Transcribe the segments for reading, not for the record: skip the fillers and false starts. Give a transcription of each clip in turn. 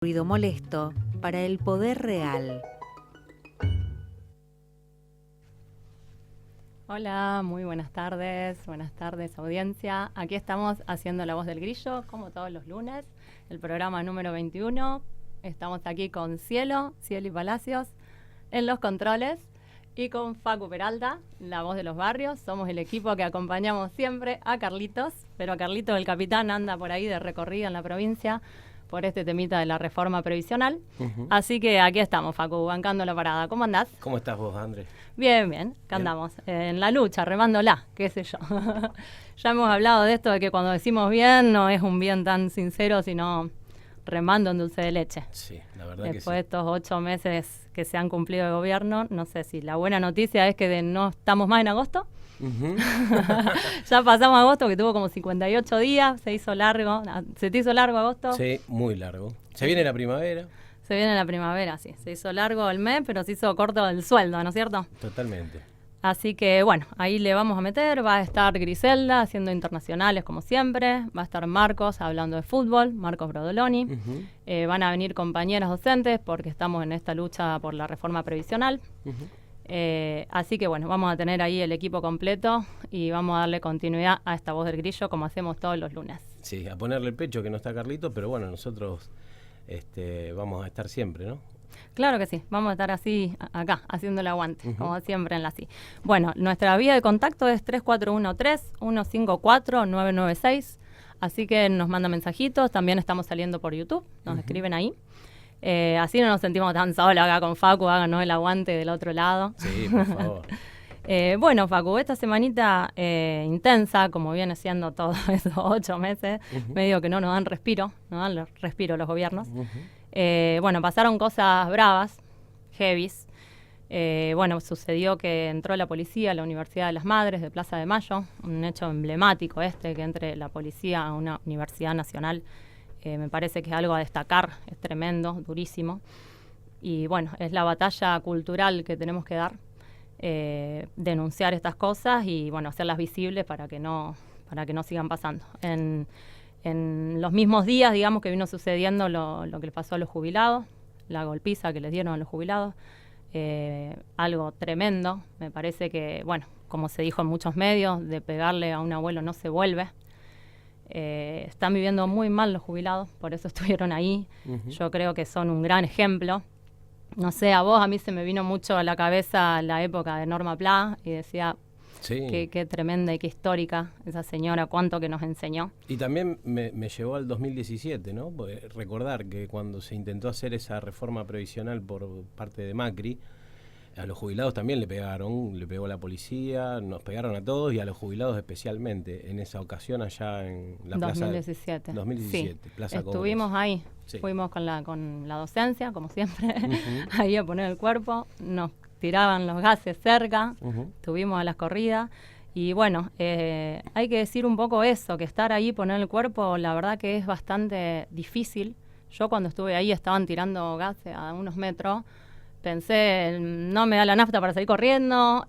Ruido molesto para el poder real. Hola, muy buenas tardes audiencia. Aquí estamos haciendo La Voz del Grillo, como todos los lunes, el programa número 21. Estamos aquí con Cielo y Palacios en los controles y con Facu Peralta, la voz de los barrios. Somos el equipo que acompañamos siempre a Carlitos, pero Carlitos el capitán anda por ahí de recorrido en la provincia por este temita de la reforma previsional. Así que aquí estamos, Facu, bancando la parada. ¿Cómo andás? ¿Cómo estás vos, Andrés? Bien, acá andamos, en la lucha, remándola, qué sé yo. Ya hemos hablado de esto, de que cuando decimos bien, no es un bien tan sincero, sino remando en dulce de leche. Sí, la verdad que sí. Después de estos 8 meses que se han cumplido de gobierno, no sé si la buena noticia es que no estamos más en agosto. Ya pasamos agosto, que tuvo como 58 días, se hizo largo. ¿Se te hizo largo agosto? Sí, muy largo. Se viene la primavera. Se viene la primavera, sí. Se hizo largo el mes, pero se hizo corto el sueldo, ¿no es cierto? Totalmente. Así que, bueno, ahí le vamos a meter. Va a estar Griselda haciendo internacionales, como siempre. Va a estar Marcos hablando de fútbol, Marcos Brodoloni. Van a venir compañeras docentes porque estamos en esta lucha por la reforma previsional. Así que, bueno, vamos a tener ahí el equipo completo y vamos a darle continuidad a esta Voz del Grillo como hacemos todos los lunes. Sí, a ponerle el pecho que no está Carlito, pero bueno, nosotros vamos a estar siempre, ¿no? Claro que sí, vamos a estar así acá, haciendo el aguante, como siempre en la CI. Bueno, nuestra vía de contacto es 3413-154-996, así que nos manda mensajitos, también estamos saliendo por YouTube, nos escriben ahí. Así no nos sentimos tan solos acá con Facu, háganos el aguante del otro lado. Sí, por favor. Bueno, Facu, esta semanita intensa, como viene siendo todos esos 8 meses, medio que no nos dan respiro los gobiernos. Bueno, pasaron cosas bravas, heavies. Bueno, sucedió que entró la policía a la Universidad de las Madres de Plaza de Mayo, un hecho emblemático que entre la policía a una universidad nacional. Me parece que es algo a destacar, es tremendo, durísimo. Y bueno, es la batalla cultural que tenemos que dar, denunciar estas cosas y bueno, hacerlas visibles para que no sigan pasando. En los mismos días, digamos, que vino sucediendo lo que le pasó a los jubilados, la golpiza que les dieron a los jubilados, algo tremendo. Me parece que, bueno, como se dijo en muchos medios, de pegarle a un abuelo no se vuelve. Están viviendo muy mal los jubilados, por eso estuvieron ahí. Yo creo que son un gran ejemplo. No sé, a mí se me vino mucho a la cabeza la época de Norma Pla y decía, sí, qué tremenda y qué histórica esa señora, cuánto que nos enseñó. Y también me llevó al 2017, ¿no? Recordar que cuando se intentó hacer esa reforma previsional por parte de Macri, a los jubilados también le pegó la policía, nos pegaron a todos y a los jubilados especialmente, en esa ocasión allá en la 2017. 2017, sí. Plaza Estuvimos Congreso. Ahí, sí. Fuimos con la docencia, como siempre, ahí a poner el cuerpo, nos tiraban los gases cerca, estuvimos a las corridas. Y bueno, hay que decir un poco eso, que estar ahí, poner el cuerpo, la verdad que es bastante difícil. Yo cuando estuve ahí estaban tirando gases a unos metros. Pensé, no me da la nafta para salir corriendo,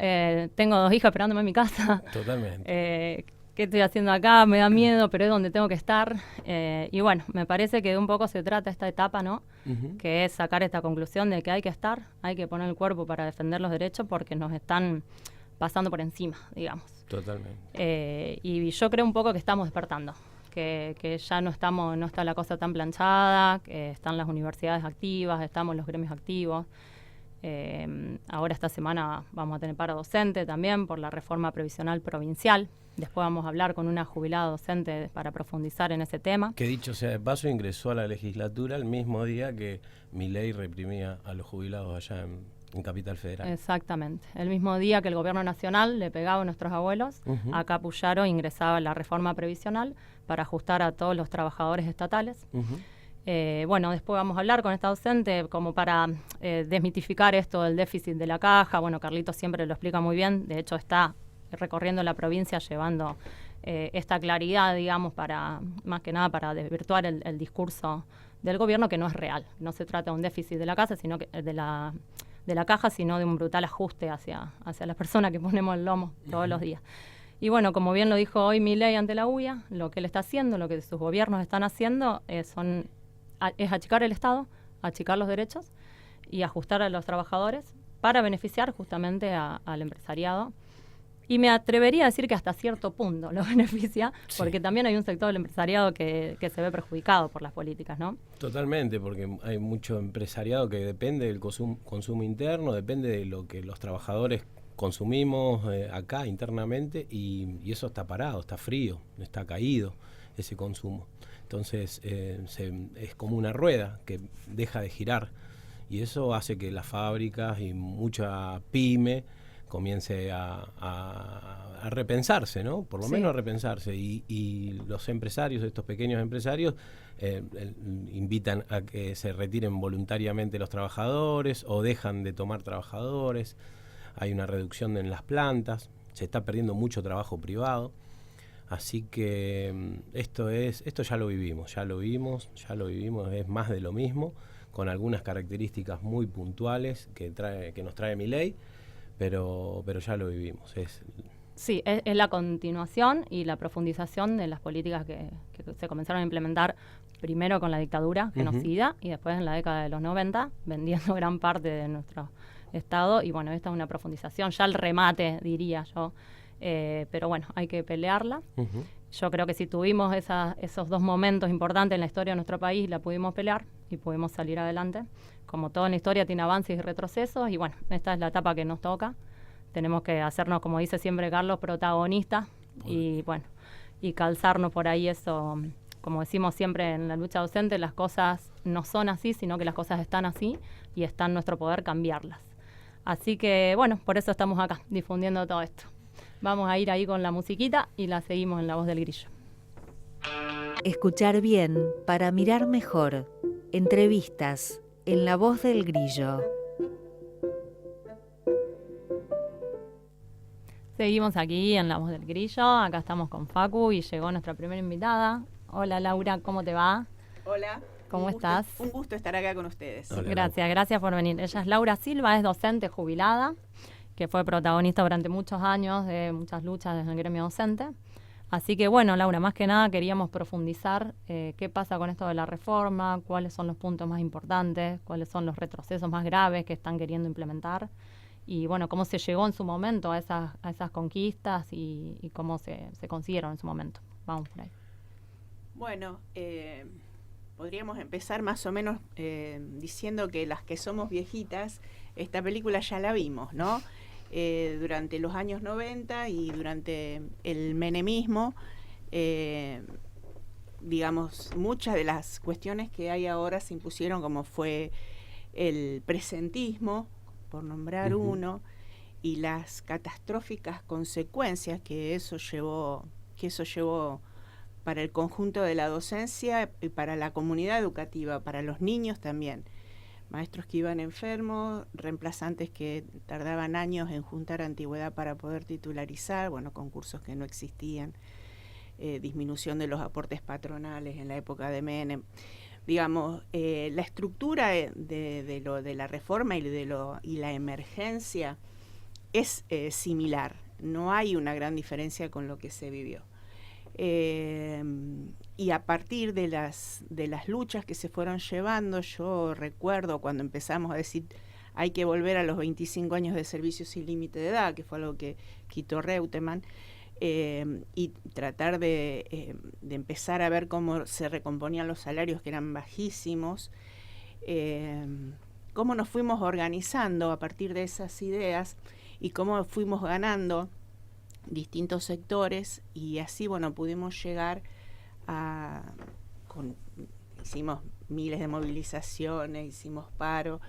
tengo 2 hijas esperándome en mi casa. Totalmente. ¿Qué estoy haciendo acá? Me da miedo, pero es donde tengo que estar. Y bueno, me parece que de un poco se trata esta etapa, ¿no? Que es sacar esta conclusión de que hay que estar, hay que poner el cuerpo para defender los derechos porque nos están pasando por encima, digamos. Totalmente. Y yo creo un poco que estamos despertando. Que ya no está la cosa tan planchada, que están las universidades activas, estamos los gremios activos. Ahora esta semana vamos a tener paro docente también por la reforma previsional provincial. Después vamos a hablar con una jubilada docente para profundizar en ese tema. Que dicho sea de paso, ingresó a la legislatura el mismo día que Milei reprimía a los jubilados allá en Capital Federal. Exactamente. El mismo día que el gobierno nacional le pegaba a nuestros abuelos, acá Puyaro ingresaba la reforma previsional para ajustar a todos los trabajadores estatales. Bueno, después vamos a hablar con esta docente como para desmitificar esto del déficit de la caja. Bueno, Carlitos siempre lo explica muy bien. De hecho, está recorriendo la provincia llevando esta claridad, digamos, más que nada para desvirtuar el discurso del gobierno, que no es real. No se trata de un déficit de la casa, sino que de la caja, sino de un brutal ajuste hacia las personas que ponemos el lomo todos los días. Y bueno, como bien lo dijo hoy Milei ante la UIA, lo que él está haciendo, lo que sus gobiernos están haciendo, son es achicar el Estado, achicar los derechos y ajustar a los trabajadores para beneficiar justamente al empresariado. Y me atrevería a decir que hasta cierto punto lo beneficia, porque también hay un sector del empresariado que se ve perjudicado por las políticas, ¿no? Totalmente, porque hay mucho empresariado que depende del consumo interno, depende de lo que los trabajadores consumimos acá internamente, y eso está parado, está frío, está caído ese consumo. Entonces es como una rueda que deja de girar, y eso hace que las fábricas y mucha pyme comience a repensarse, ¿no? Por lo menos a repensarse. Y los empresarios, estos pequeños empresarios, invitan a que se retiren voluntariamente los trabajadores o dejan de tomar trabajadores. Hay una reducción en las plantas, se está perdiendo mucho trabajo privado. Así que esto ya lo vivimos, es más de lo mismo, con algunas características muy puntuales que nos trae Milei. Pero ya lo vivimos. Sí, es la continuación y la profundización de las políticas que se comenzaron a implementar primero con la dictadura genocida y después en la década de los 90, vendiendo gran parte de nuestro Estado. Y bueno, esta es una profundización, ya el remate, diría yo. Pero bueno, hay que pelearla. Yo creo que si tuvimos esos dos momentos importantes en la historia de nuestro país, la pudimos pelear y pudimos salir adelante. Como todo en la historia tiene avances y retrocesos, y bueno, esta es la etapa que nos toca. Tenemos que hacernos, como dice siempre Carlos, protagonistas y bueno, y calzarnos por ahí eso. Como decimos siempre en la lucha docente, las cosas no son así, sino que las cosas están así y está en nuestro poder cambiarlas. Así que bueno, por eso estamos acá, difundiendo todo esto. Vamos a ir ahí con la musiquita y la seguimos en La Voz del Grillo. Escuchar bien para mirar mejor. Entrevistas en La Voz del Grillo. Seguimos aquí en La Voz del Grillo. Acá estamos con Facu y llegó nuestra primera invitada. Hola Laura, ¿cómo te va? Hola. ¿Cómo estás? Un gusto estar acá con ustedes. Hola. Gracias por venir. Ella es Laura Silva, es docente jubilada, que fue protagonista durante muchos años de muchas luchas desde el gremio docente. Así que bueno, Laura, más que nada queríamos profundizar qué pasa con esto de la reforma, cuáles son los puntos más importantes, cuáles son los retrocesos más graves que están queriendo implementar y bueno, cómo se llegó en su momento a esas conquistas y cómo se consiguieron en su momento. Vamos por ahí. Bueno, podríamos empezar más o menos diciendo que las que somos viejitas, esta película ya la vimos, ¿no? Durante los años 90 y durante el menemismo, digamos, muchas de las cuestiones que hay ahora se impusieron, como fue el presentismo, por nombrar uno, y las catastróficas consecuencias que eso llevó para el conjunto de la docencia y para la comunidad educativa, para los niños también. Maestros que iban enfermos, reemplazantes que tardaban años en juntar antigüedad para poder titularizar, bueno, concursos que no existían, disminución de los aportes patronales en la época de Menem. Digamos, la estructura de la reforma y la emergencia es similar, no hay una gran diferencia con lo que se vivió. Y a partir de las luchas que se fueron llevando, yo recuerdo cuando empezamos a decir hay que volver a los 25 años de servicio sin límite de edad, que fue algo que quitó Reutemann, y tratar de empezar a ver cómo se recomponían los salarios que eran bajísimos, cómo nos fuimos organizando a partir de esas ideas y cómo fuimos ganando distintos sectores, y así bueno pudimos llegar hicimos miles de movilizaciones, hicimos paro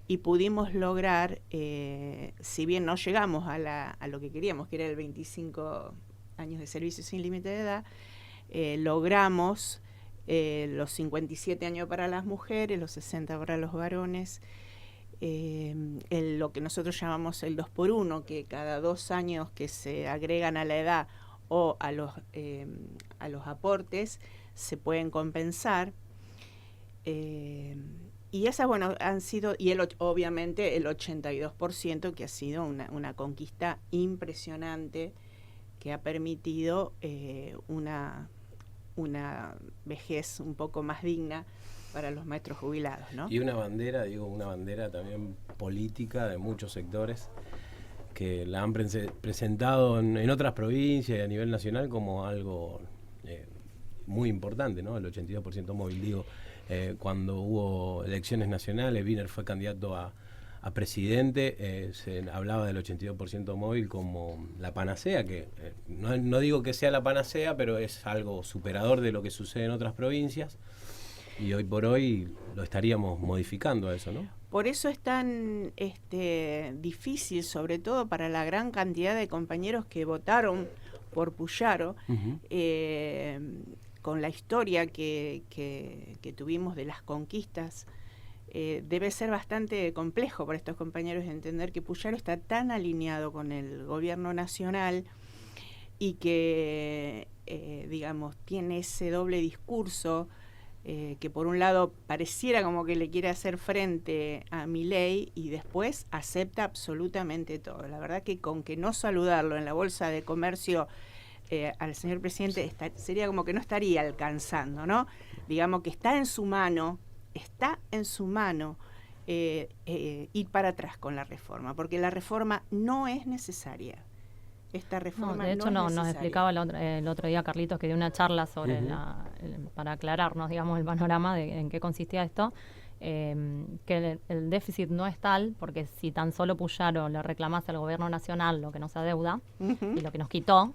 y pudimos lograr, si bien no llegamos a lo que queríamos, que era el 25 años de servicio sin límite de edad, logramos los 57 años para las mujeres, los 60 para los varones, lo que nosotros llamamos el 2x1, que cada 2 años que se agregan a la edad o a los aportes se pueden compensar, y esas bueno han sido, y obviamente el 82%, que ha sido una conquista impresionante que ha permitido una vejez un poco más digna para los maestros jubilados, ¿no? Y una bandera también política de muchos sectores que la han presentado en otras provincias y a nivel nacional como algo muy importante, ¿no? El 82% móvil, digo, cuando hubo elecciones nacionales, Wiener fue candidato a presidente, se hablaba del 82% móvil como la panacea, que no digo que sea la panacea, pero es algo superador de lo que sucede en otras provincias, y hoy por hoy lo estaríamos modificando a eso, ¿no? Por eso es tan difícil, sobre todo para la gran cantidad de compañeros que votaron por Puyaro, con la historia que tuvimos de las conquistas. Debe ser bastante complejo para estos compañeros entender que Puyaro está tan alineado con el gobierno nacional y que, digamos, tiene ese doble discurso que por un lado pareciera como que le quiere hacer frente a Milei y después acepta absolutamente todo. La verdad que con que no saludarlo en la Bolsa de Comercio al señor presidente sería como que no estaría alcanzando, ¿no? Digamos que está en su mano ir para atrás con la reforma, porque la reforma no es necesaria. Esta reforma de hecho, no es nos necesaria. explicaba el otro día Carlitos que dio una charla sobre para aclararnos, digamos, el panorama de en qué consistía esto, que el déficit no es tal, porque si tan solo Puyaro le reclamase al gobierno nacional lo que nos adeuda y lo que nos quitó,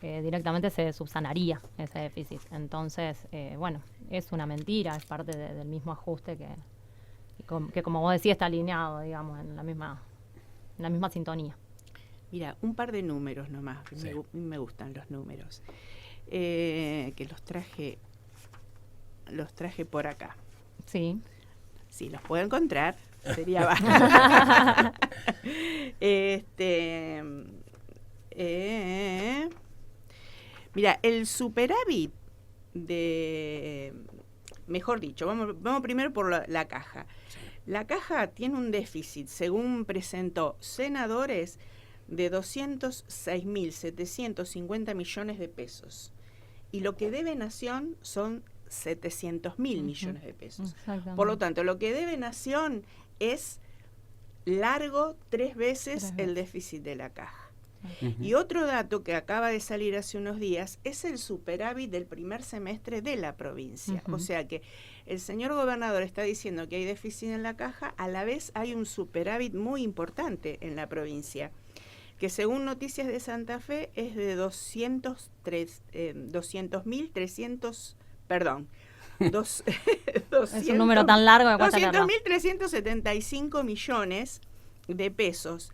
directamente se subsanaría ese déficit. Entonces, bueno, es una mentira, es parte del mismo ajuste que como vos decís, está alineado, digamos, en la misma sintonía. Mira, un par de números nomás, Sí. me gustan los números, que los traje por acá. Sí. Si los puedo encontrar, sería bárbaro. Mira, el superávit mejor dicho, vamos primero por la caja. Sí. La caja tiene un déficit, según presentó Senadores, de 206.750 millones de pesos. Y lo que debe Nación son 700.000 millones de pesos. Por lo tanto, lo que debe Nación es largo 3 veces el déficit de la caja. Y otro dato que acaba de salir hace unos días es el superávit del primer semestre de la provincia. O sea que el señor gobernador está diciendo que hay déficit en la caja, a la vez hay un superávit muy importante en la provincia, que según Noticias de Santa Fe es de 200.300, perdón, es un número tan largo que cuesta leerlo. 200.375 millones de pesos.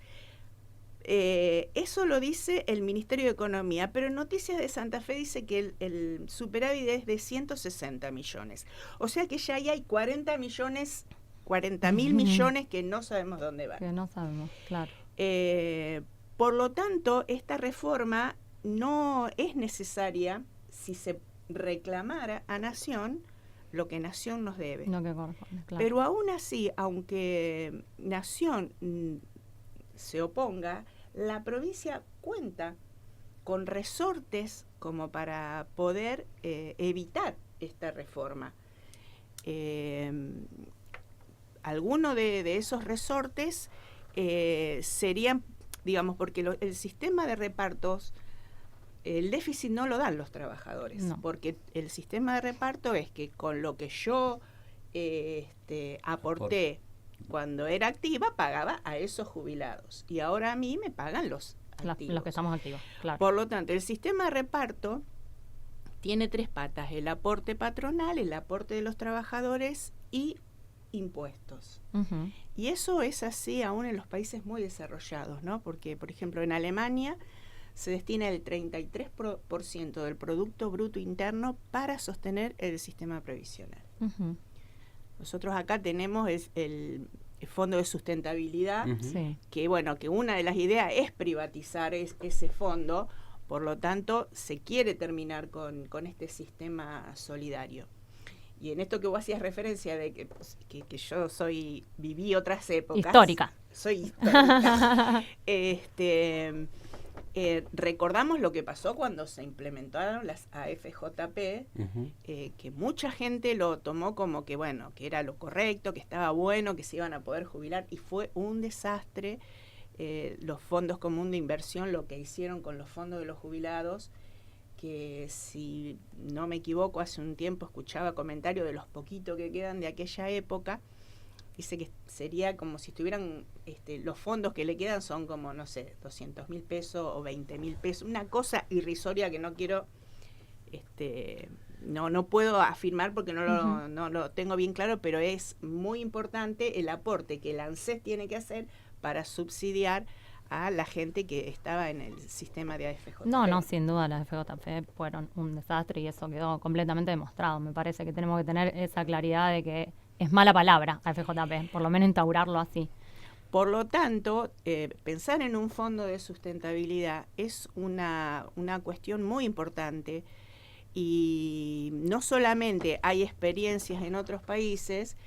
Eso lo dice el Ministerio de Economía, pero en Noticias de Santa Fe dice que el superávit es de 160 millones. O sea que ya ahí hay 40.000 millones que no sabemos dónde van. Que no sabemos, claro. Por lo tanto, esta reforma no es necesaria si se reclamara a Nación lo que Nación nos debe. No que corresponde, claro. Pero aún así, aunque Nación se oponga, la provincia cuenta con resortes como para poder evitar esta reforma. Algunos de esos resortes serían, digamos, porque el sistema de repartos, el déficit no lo dan los trabajadores, porque el sistema de reparto es que con lo que yo aporté cuando era activa, pagaba a esos jubilados. Y ahora a mí me pagan los activos. Los que estamos activos, claro. Por lo tanto, el sistema de reparto tiene 3 patas: el aporte patronal, el aporte de los trabajadores y impuestos. Y eso es así aún en los países muy desarrollados, ¿no? Porque, por ejemplo, en Alemania se destina el 33% del Producto Bruto Interno para sostener el sistema previsional. Nosotros acá tenemos el Fondo de Sustentabilidad, que bueno, que una de las ideas es privatizar ese fondo, por lo tanto se quiere terminar con este sistema solidario. Y en esto que vos hacías referencia de que yo viví otras épocas. Histórica. Soy histórica. recordamos lo que pasó cuando se implementaron las AFJP, que mucha gente lo tomó como que, bueno, que era lo correcto, que estaba bueno, que se iban a poder jubilar, y fue un desastre. Los fondos comunes de inversión, lo que hicieron con los fondos de los jubilados, que si no me equivoco, hace un tiempo escuchaba comentarios de los poquitos que quedan de aquella época. Dice que sería como si estuvieran, los fondos que le quedan son como, no sé, 200.000 pesos o 20.000 pesos, una cosa irrisoria que no quiero, no puedo afirmar porque no lo tengo bien claro, pero es muy importante el aporte que el ANSES tiene que hacer para subsidiar a la gente que estaba en el sistema de AFJP. No, sin duda las AFJP fueron un desastre y eso quedó completamente demostrado. Me parece que tenemos que tener esa claridad de que es mala palabra AFJP, por lo menos instaurarlo así. Por lo tanto, pensar en un fondo de sustentabilidad es una cuestión muy importante, y no solamente hay experiencias en otros países,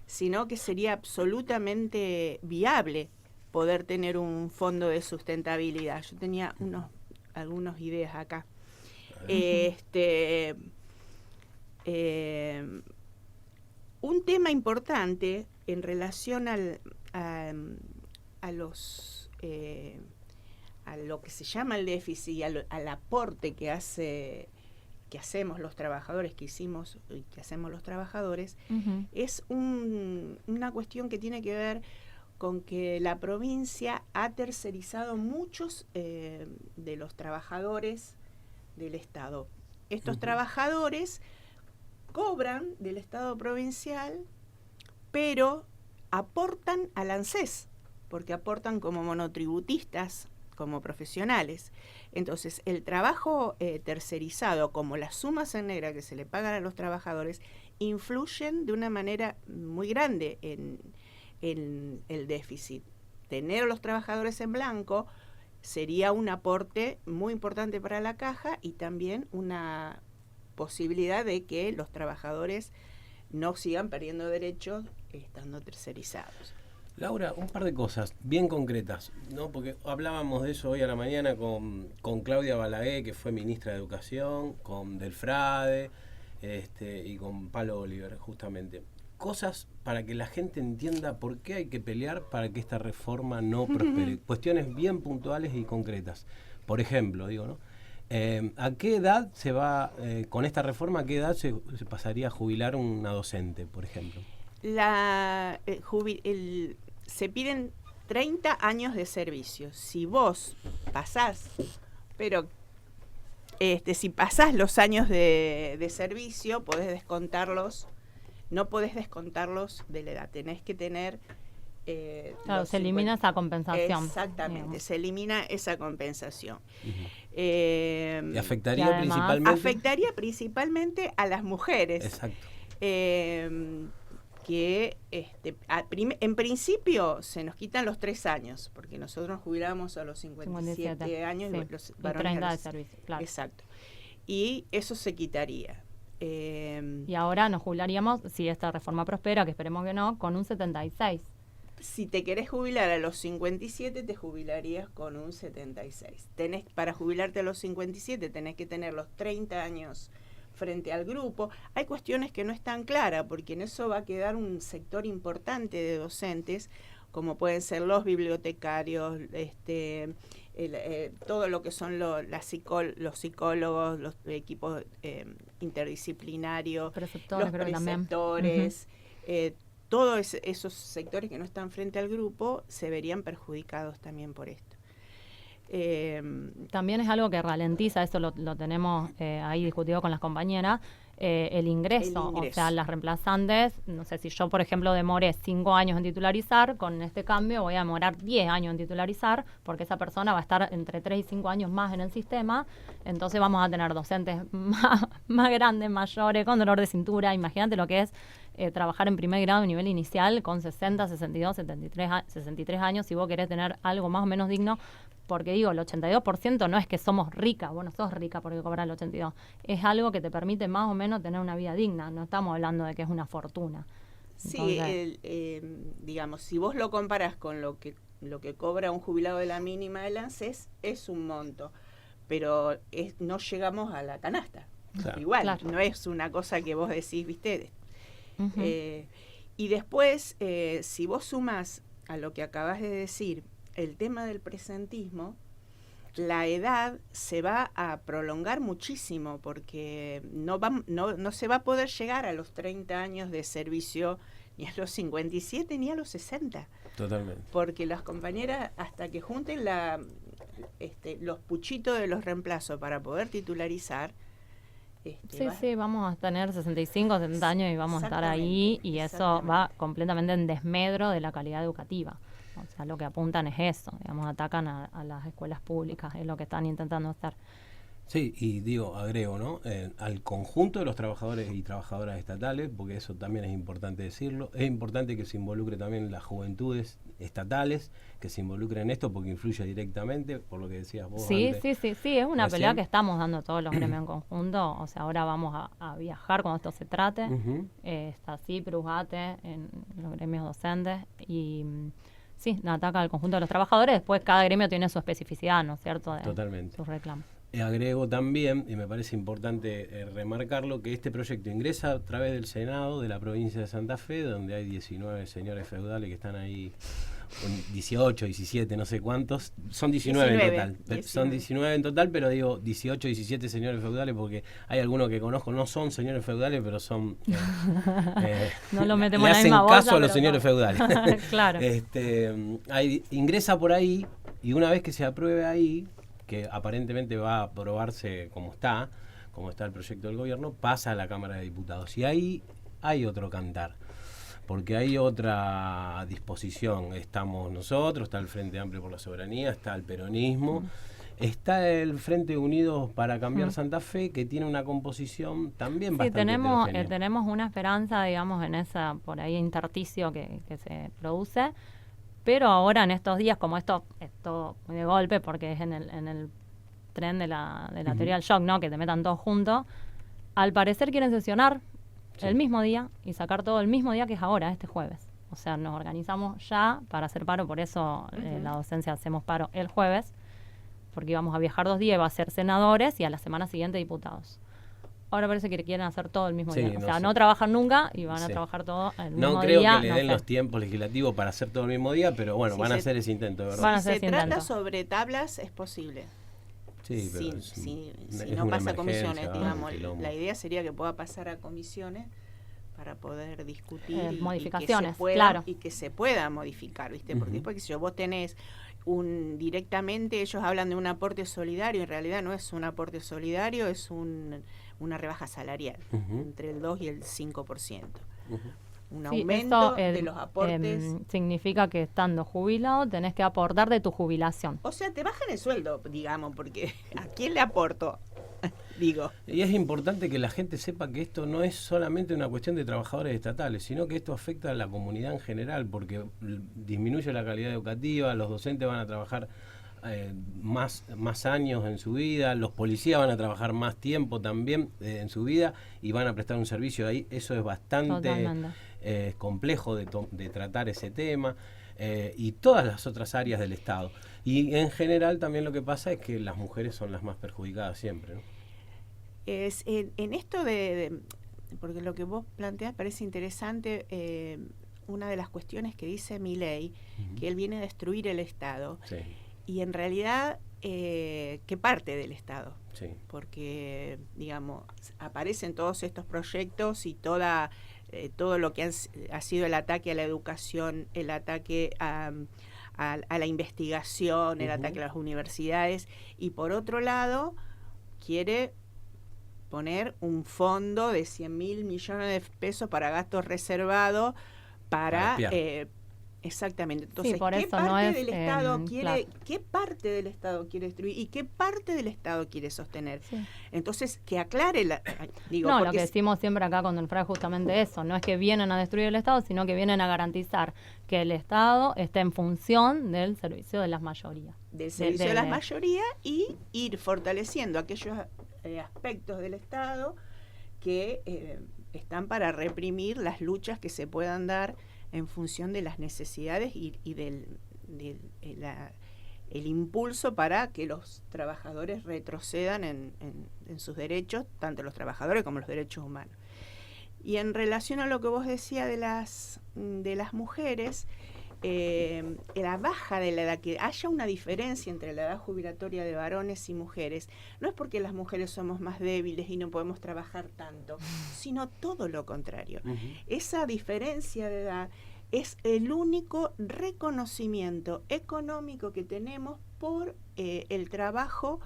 sino que sería absolutamente viable poder tener un fondo de sustentabilidad. Yo tenía algunas ideas acá. Un tema importante en relación a lo que se llama el déficit y al aporte que hacemos los trabajadores, que hacemos los trabajadores, es una cuestión que tiene que ver con que la provincia ha tercerizado muchos de los trabajadores del Estado. Estos trabajadores cobran del Estado provincial, pero aportan al ANSES, porque aportan como monotributistas, como profesionales. Entonces, el trabajo tercerizado, como las sumas en negra que se le pagan a los trabajadores, influyen de una manera muy grande en el déficit. Tener a los trabajadores en blanco sería un aporte muy importante para la caja y también una posibilidad de que los trabajadores no sigan perdiendo derechos estando tercerizados. Laura, un par de cosas bien concretas, ¿no? Porque hablábamos de eso hoy a la mañana con Claudia Balaguer, que fue ministra de Educación, con Delfrade y con Palo Oliver, justamente. Cosas para que la gente entienda por qué hay que pelear para que esta reforma no prospere. Cuestiones bien puntuales y concretas. Por ejemplo, ¿no? ¿A qué edad se va, con esta reforma, a qué edad se pasaría a jubilar una docente, por ejemplo? Se piden 30 años de servicio. Si vos pasás, pero si pasás los años de servicio, podés descontarlos. No podés descontarlos de la edad. Tenés que tener... claro, se elimina esa compensación. Exactamente, digamos. Se elimina esa compensación. ¿Y afectaría principalmente? Afectaría principalmente a las mujeres. Exacto. Que en principio se nos quitan los 3 años, porque nosotros nos jubilamos a los 57 años, sí, y los varones 30 de servicio, claro. Exacto. Y eso se quitaría. Y ahora nos jubilaríamos, si esta reforma prospera, que esperemos que no, con un 76. Si te querés jubilar a los 57, te jubilarías con un 76. Para jubilarte a los 57 tenés que tener los 30 años frente al grupo. Hay cuestiones que no están claras, porque en eso va a quedar un sector importante de docentes, como pueden ser los bibliotecarios, todo lo que son los psicólogos, los equipos interdisciplinarios, preceptores, los preceptores, todos esos sectores que no están frente al grupo se verían perjudicados también por esto. También es algo que ralentiza, eso lo tenemos ahí discutido con las compañeras, el ingreso, o sea, las reemplazantes, no sé, si yo, por ejemplo, demoré 5 años en titularizar, con este cambio voy a demorar 10 años en titularizar, porque esa persona va a estar entre 3 y 5 años más en el sistema, entonces vamos a tener docentes más grandes, mayores, con dolor de cintura. Imagínate lo que es trabajar en primer grado a nivel inicial con 60, 62, 63 años, si vos querés tener algo más o menos digno, porque digo, el 82% no es que somos ricas, vos no sos rica porque cobras el 82%, es algo que te permite más o menos tener una vida digna, no estamos hablando de que es una fortuna. Sí, digamos, si vos lo comparás con lo que lo que cobra un jubilado de la mínima del ANSES es un monto, pero no llegamos a la canasta. Claro. Igual, Claro. no es una cosa que vos decís, ¿viste? Ujú. Y después, si vos sumás a lo que acabas de decir, el tema del presentismo, la edad se va a prolongar muchísimo porque no se va a poder llegar a los 30 años de servicio ni a los 57 ni a los 60. Totalmente. Porque las compañeras, hasta que junten los puchitos de los reemplazos para poder titularizar, Sí, vamos a tener 65, 70 años y vamos a estar ahí, y eso va completamente en desmedro de la calidad educativa. O sea, lo que apuntan es eso, digamos, atacan a las escuelas públicas, es lo que están intentando hacer. Sí, y agrego, ¿no? Al conjunto de los trabajadores y trabajadoras estatales, porque eso también es importante decirlo. Es importante que se involucre también las juventudes estatales, que se involucren en esto, porque influye directamente, por lo que decías vos Sí, antes. sí, es una Recién. pelea que estamos dando todos los gremios en conjunto. O sea, ahora vamos a viajar cuando esto se trate. Ujú. Está CIPRUS, ATE, en los gremios docentes, y sí, ataca al conjunto de los trabajadores. Después cada gremio tiene su especificidad, ¿no es cierto?, de Totalmente. sus reclamos. Agrego también, y me parece importante remarcarlo, que este proyecto ingresa a través del Senado de la provincia de Santa Fe, donde hay 19 señores feudales que están ahí, 18, 17, no sé cuántos, son 19 en total. 19. Son 19 en total, pero digo 18, 17 señores feudales porque hay algunos que conozco, no son señores feudales, pero son... No lo metemos le en la hacen misma bolsa, caso a los pero señores no. feudales. Claro. Ingresa por ahí, y una vez que se apruebe ahí, que aparentemente va a aprobarse como está el proyecto del gobierno, pasa a la Cámara de Diputados. Y ahí hay otro cantar, porque hay otra disposición. Estamos nosotros, está el Frente Amplio por la Soberanía, está el peronismo, está el Frente Unidos para Cambiar Santa Fe, que tiene una composición también bastante heterogénea. Tenemos una esperanza, digamos, en esa, por ahí, intersticio que se produce. Pero ahora, en estos días, como esto es todo muy de golpe, porque es en el tren de la teoría del shock, ¿no?, que te metan todos juntos, al parecer quieren sesionar el mismo día y sacar todo el mismo día, que es ahora, este jueves. O sea, nos organizamos ya para hacer paro, por eso la docencia hacemos paro el jueves, porque íbamos a viajar 2 días, iba a ser senadores y a la semana siguiente diputados. Ahora parece que quieren hacer todo el mismo día. O sea, no trabajan nunca y van a trabajar todo el mismo día. No creo que le den los tiempos legislativos para hacer todo el mismo día, pero bueno, van a hacer ese intento, de verdad. Van a Si hacer se ese trata intento. sobre tablas, es posible. Sí, pero Si es no una pasa a comisiones, emergencia, digamos, quilombo. la idea sería que pueda pasar a comisiones para poder discutir modificaciones, y que se pueda modificar, ¿viste? Porque después, que si vos tenés directamente, ellos hablan de un aporte solidario, en realidad no es un aporte solidario, es una rebaja salarial, entre el 2 y el 5%. Un aumento de los aportes. Significa que estando jubilado tenés que aportar de tu jubilación. O sea, te bajan el sueldo, digamos, porque ¿a quién le aporto? Digo. Y es importante que la gente sepa que esto no es solamente una cuestión de trabajadores estatales, sino que esto afecta a la comunidad en general, porque disminuye la calidad educativa, los docentes van a trabajar más años en su vida, los policías van a trabajar más tiempo también en su vida y van a prestar un servicio ahí. Eso es bastante complejo de tratar ese tema. Y todas las otras áreas del Estado. Y en general también lo que pasa es que las mujeres son las más perjudicadas siempre, ¿no? En esto porque lo que vos planteás parece interesante, una de las cuestiones que dice Milei, que él viene a destruir el Estado. Sí. Y en realidad, ¿qué parte del Estado? Sí. Porque, digamos, aparecen todos estos proyectos y todo lo que ha sido el ataque a la educación, el ataque a la investigación, el ataque a las universidades, y por otro lado quiere poner un fondo de 100.000 millones de pesos para gastos reservados para exactamente. Entonces, sí, por ¿qué eso parte no es, del Estado quiere, claro. qué parte del Estado quiere destruir y qué parte del Estado quiere sostener? Sí. Entonces, que aclare lo que decimos siempre acá con el FRA es justamente eso, no es que vienen a destruir el Estado, sino que vienen a garantizar que el Estado esté en función del servicio de las mayorías. Del servicio de las mayorías, y ir fortaleciendo aquellos aspectos del Estado que están para reprimir las luchas que se puedan dar en función de las necesidades y el impulso para que los trabajadores retrocedan en sus derechos, tanto los trabajadores como los derechos humanos. Y en relación a lo que vos decías de las mujeres, la baja de la edad, que haya una diferencia entre la edad jubilatoria de varones y mujeres, no es porque las mujeres somos más débiles y no podemos trabajar tanto, sino todo lo contrario. Esa diferencia de edad es el único reconocimiento económico que tenemos por el trabajo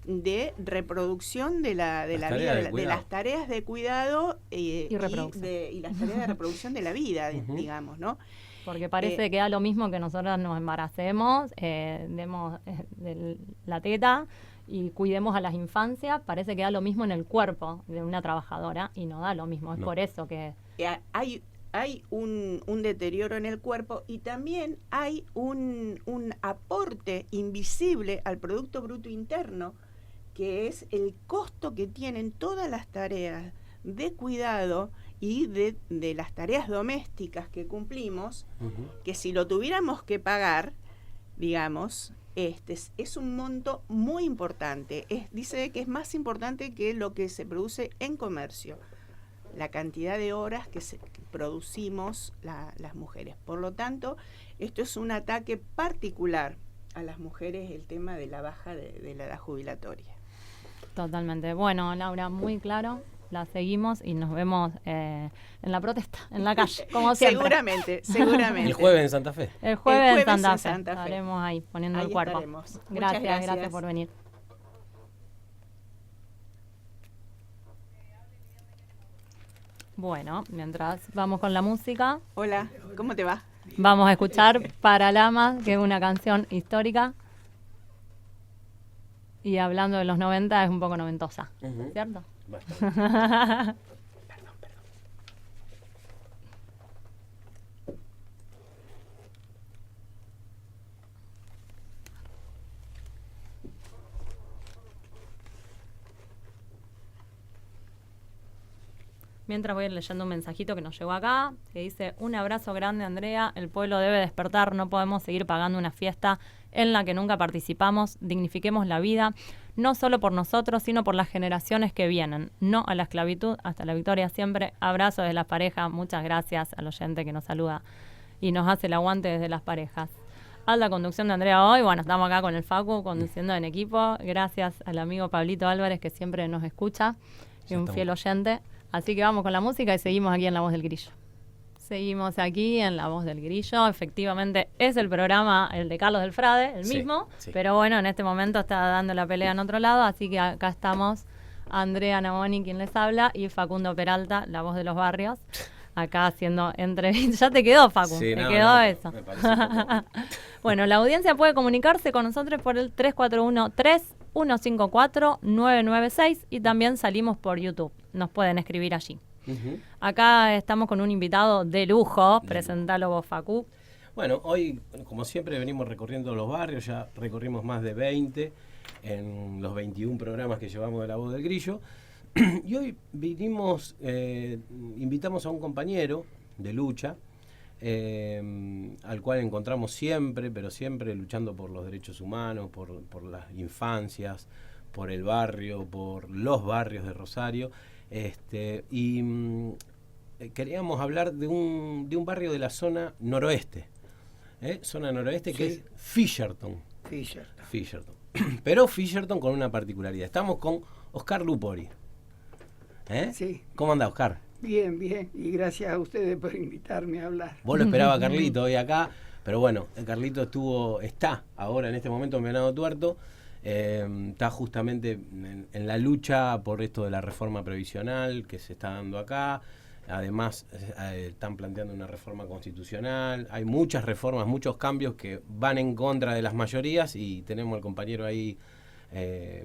de reproducción de la vida, de las tareas de cuidado y las tareas de reproducción de la vida, digamos, ¿no? Porque parece que da lo mismo que nosotros nos embaracemos, demos la teta y cuidemos a las infancias, parece que da lo mismo en el cuerpo de una trabajadora y no da lo mismo, es por eso que... Hay un deterioro en el cuerpo y también hay un aporte invisible al Producto Bruto Interno, que es el costo que tienen todas las tareas de cuidado y de las tareas domésticas que cumplimos, que si lo tuviéramos que pagar, digamos, es un monto muy importante. Dice que es más importante que lo que se produce en comercio, la cantidad de horas que producimos las mujeres. Por lo tanto, esto es un ataque particular a las mujeres, el tema de la baja de la edad jubilatoria. Totalmente. Bueno, Laura, muy claro. La seguimos y nos vemos en la protesta, en la calle, como siempre. Seguramente. El jueves en Santa Fe. El jueves en Santa Fe. Estaremos ahí poniendo el cuerpo. Gracias por venir. Bueno, mientras vamos con la música. Hola, ¿cómo te va? Vamos a escuchar Paralamas, que es una canción histórica. Y hablando de los 90, es un poco noventosa, ¿cierto? Bastante. Mientras voy leyendo un mensajito que nos llegó acá, que dice: un abrazo grande, Andrea, el pueblo debe despertar, no podemos seguir pagando una fiesta en la que nunca participamos, dignifiquemos la vida, no solo por nosotros, sino por las generaciones que vienen, no a la esclavitud, hasta la victoria siempre, abrazos de las parejas, muchas gracias al oyente que nos saluda y nos hace el aguante desde las parejas. Alta conducción de Andrea hoy, bueno, estamos acá con el Facu, conduciendo en equipo, gracias al amigo Pablito Álvarez que siempre nos escucha, y un fiel oyente. Así que vamos con la música y seguimos aquí en La Voz del Grillo. Seguimos aquí en La Voz del Grillo. Efectivamente, es el programa, el de Carlos del Frade, el mismo. Sí. Pero bueno, en este momento está dando la pelea en otro lado. Así que acá estamos Andrea Naboni, quien les habla, y Facundo Peralta, la voz de los barrios. Acá haciendo entrevistas. Ya te quedó, Facu. Sí, te quedó eso. Me parece bueno, la audiencia puede comunicarse con nosotros por el 341-3154-996 y también salimos por YouTube. Nos pueden escribir allí. Acá estamos con un invitado de lujo. Presentalo vos, Facu. Bueno, hoy, como siempre, venimos recorriendo los barrios. Ya recorrimos más de 20 en los 21 programas que llevamos de La Voz del Grillo. Y hoy invitamos a un compañero de lucha, al cual encontramos siempre, pero siempre luchando por los derechos humanos, por las infancias, por el barrio, por los barrios de Rosario. Queríamos hablar de un barrio de la zona noroeste, zona noroeste, sí, que es Fisherton. Pero Fisherton con una particularidad. Estamos con Oscar Lupori. Sí. ¿Cómo anda, Oscar? Bien, y gracias a ustedes por invitarme a hablar. Vos lo esperaba Carlito hoy acá, pero bueno, Carlito está ahora en este momento en Venado Tuerto. Está justamente en la lucha por esto de la reforma previsional que se está dando acá. Además, están planteando una reforma constitucional. Hay muchas reformas, muchos cambios que van en contra de las mayorías y tenemos al compañero ahí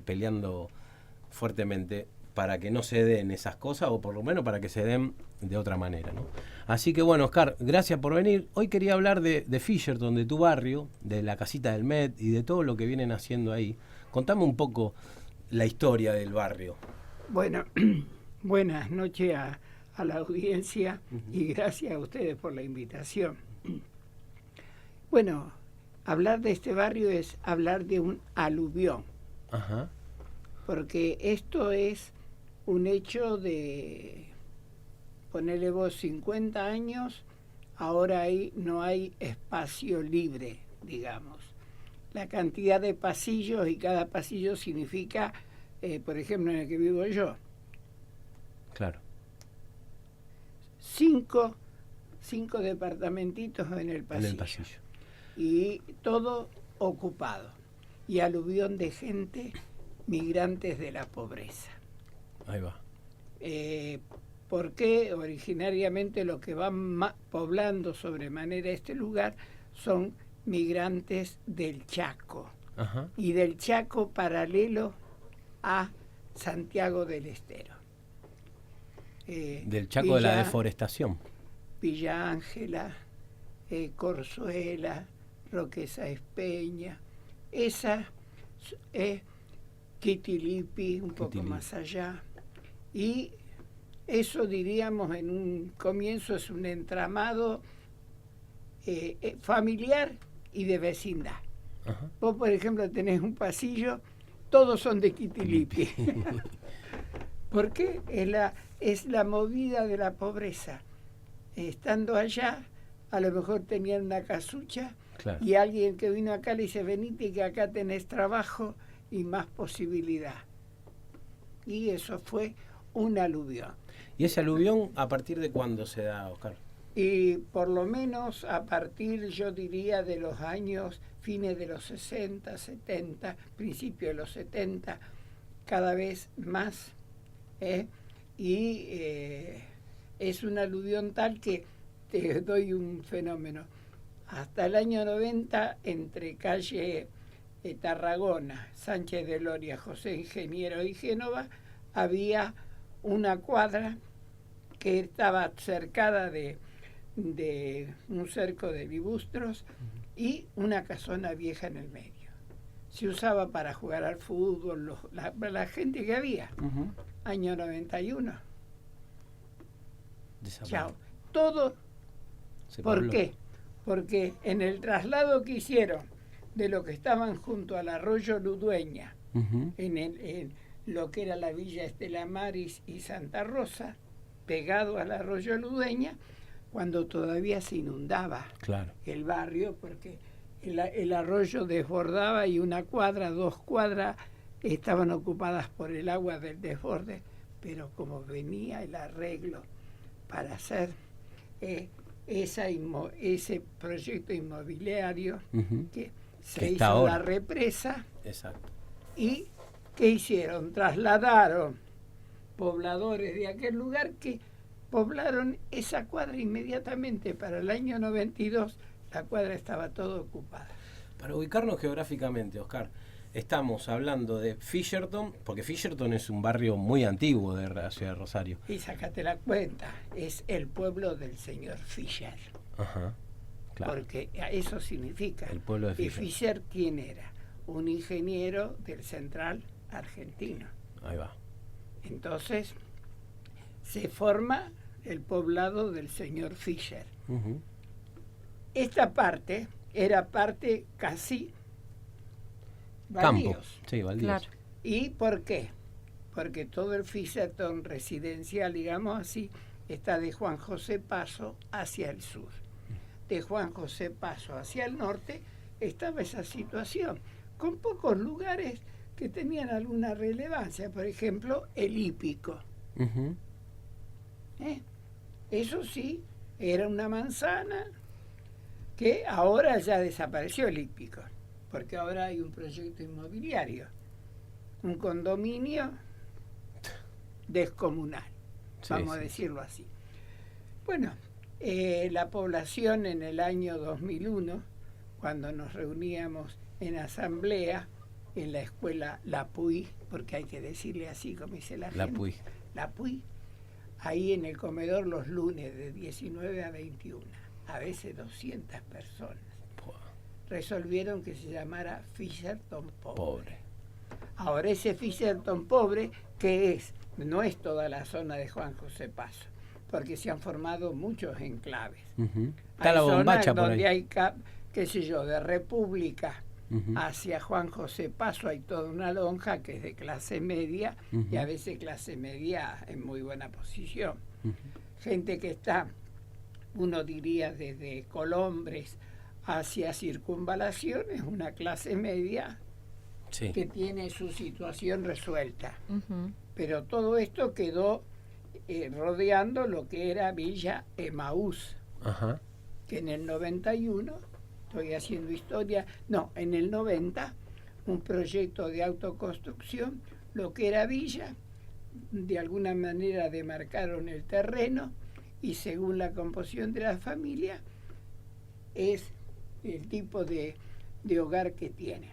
peleando fuertemente para que no se den esas cosas, o por lo menos para que se den de otra manera, ¿no? Así que bueno, Oscar, gracias por venir. Hoy quería hablar de Fisherton, de tu barrio, de la casita del Met y de todo lo que vienen haciendo ahí. Contame un poco la historia del barrio. Bueno, buenas noches a la audiencia y gracias a ustedes por la invitación. Bueno, hablar de este barrio es hablar de un aluvión, Ajá. porque esto es un hecho de, ponele vos 50 años, ahora no hay espacio libre, digamos. La cantidad de pasillos, y cada pasillo significa, por ejemplo, en el que vivo yo, Claro. cinco departamentitos en el pasillo. En el pasillo. Y todo ocupado. Y aluvión de gente, migrantes de la pobreza. Ahí va. Porque originariamente lo que van poblando sobremanera este lugar son migrantes del Chaco. Ajá. Y del Chaco paralelo a Santiago del Estero. Del Chaco de la deforestación. Villa Ángela, Corzuela, Roque Sáenz Peña, esa es Quitilipi, un poco más allá. Y eso, diríamos, en un comienzo es un entramado familiar y de vecindad. Ajá. Vos, por ejemplo, tenés un pasillo, todos son de Quitilipi. ¿Por qué? Es la movida de la pobreza. Estando allá, a lo mejor tenían una casucha, Claro. y alguien que vino acá le dice, venite que acá tenés trabajo y más posibilidad. Y eso fue un aluvión. ¿Y ese aluvión a partir de cuándo se da, Oscar? Y por lo menos a partir, yo diría, de los años, fines de los 60, 70, principios de los 70, cada vez más. Y es un aluvión tal que te doy un fenómeno. Hasta el año 90, entre calle Tarragona, Sánchez de Loria, José Ingeniero y Génova, había una cuadra que estaba cercada de un cerco de libustros y una casona vieja en el medio. Se usaba para jugar al fútbol, la gente que había. Año 91. Chao. Todo. ¿Por qué? Porque en el traslado que hicieron de lo que estaban junto al arroyo Ludueña, en lo que era la villa Estela Maris y Santa Rosa, pegado al arroyo Ludueña, cuando todavía se inundaba el barrio, porque el arroyo desbordaba y una cuadra, 2 cuadras estaban ocupadas por el agua del desborde, pero como venía el arreglo para hacer ese proyecto inmobiliario, que se hizo ahora la represa. Exacto. ¿Y qué hicieron? Trasladaron pobladores de aquel lugar que poblaron esa cuadra inmediatamente. Para el año 92 la cuadra estaba toda ocupada. Para ubicarnos geográficamente, Oscar, estamos hablando de Fisherton, porque Fisherton es un barrio muy antiguo de la ciudad de Rosario. Y sácate la cuenta, es el pueblo del señor Fisher. Ajá, claro. Porque eso significa. El pueblo de Fisher. ¿Y Fisher quién era? Un ingeniero del Central argentino. Ahí va. Entonces, se forma el poblado del señor Fisher. Esta parte era parte casi baldíos. Campo, sí, baldíos. Claro. ¿Y por qué? Porque todo el Fisherton residencial, digamos así, está de Juan José Paso hacia el sur. De Juan José Paso hacia el norte estaba esa situación, con pocos lugares que tenían alguna relevancia. Por ejemplo, el hípico. Eso sí, era una manzana que ahora ya desapareció el hípico, porque ahora hay un proyecto inmobiliario, un condominio descomunal, vamos a decirlo así. Bueno, la población en el año 2001, cuando nos reuníamos en asamblea en la escuela La Puy, porque hay que decirle así como dice la gente. La Puy, ahí en el comedor los lunes de 19 a 21, a veces 200 personas. Resolvieron que se llamara Fisherton Pobre. Ahora ese Fisherton Pobre, que no es toda la zona de Juan José Paso, porque se han formado muchos enclaves. Está la bombacha por donde ahí. hay qué sé yo, de República hacia Juan José Paso hay toda una lonja que es de clase media y a veces clase media en muy buena posición. Gente que está, uno diría, desde Colombres hacia Circunvalación es una clase media que tiene su situación resuelta. Pero todo esto quedó rodeando lo que era Villa Emaús, que en el 91, estoy haciendo historia, no, en el 90, un proyecto de autoconstrucción, lo que era Villa, de alguna manera demarcaron el terreno y según la composición de la familia es el tipo de hogar que tiene.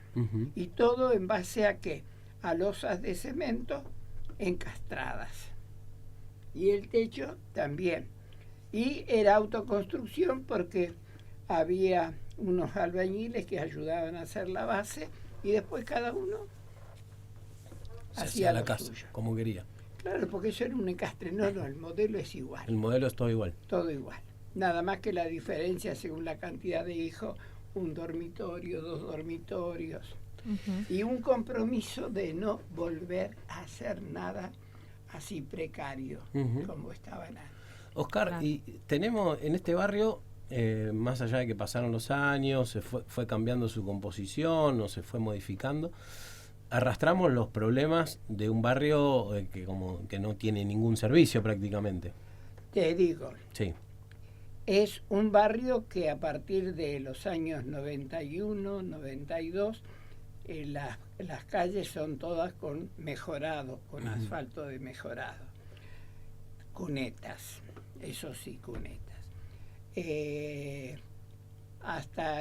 Y todo en base a ¿qué? A losas de cemento encastradas. Y el techo también. Y era autoconstrucción porque había unos albañiles que ayudaban a hacer la base y después cada uno hacía la casa suyo, como quería. Claro, porque eso era un encastre. No, el modelo es igual. El modelo es todo igual. Todo igual. Nada más que la diferencia según la cantidad de hijos, un dormitorio, 2 dormitorios. Y un compromiso de no volver a hacer nada así precario como estaban antes. Oscar, y tenemos en este barrio, más allá de que pasaron los años, se fue cambiando su composición o se fue modificando, arrastramos los problemas de un barrio que no tiene ningún servicio prácticamente. Te digo, sí. Es un barrio que a partir de los años 91, 92, las calles son todas con mejorado, con asfalto de mejorado. Cunetas, eso sí, cunetas. Hasta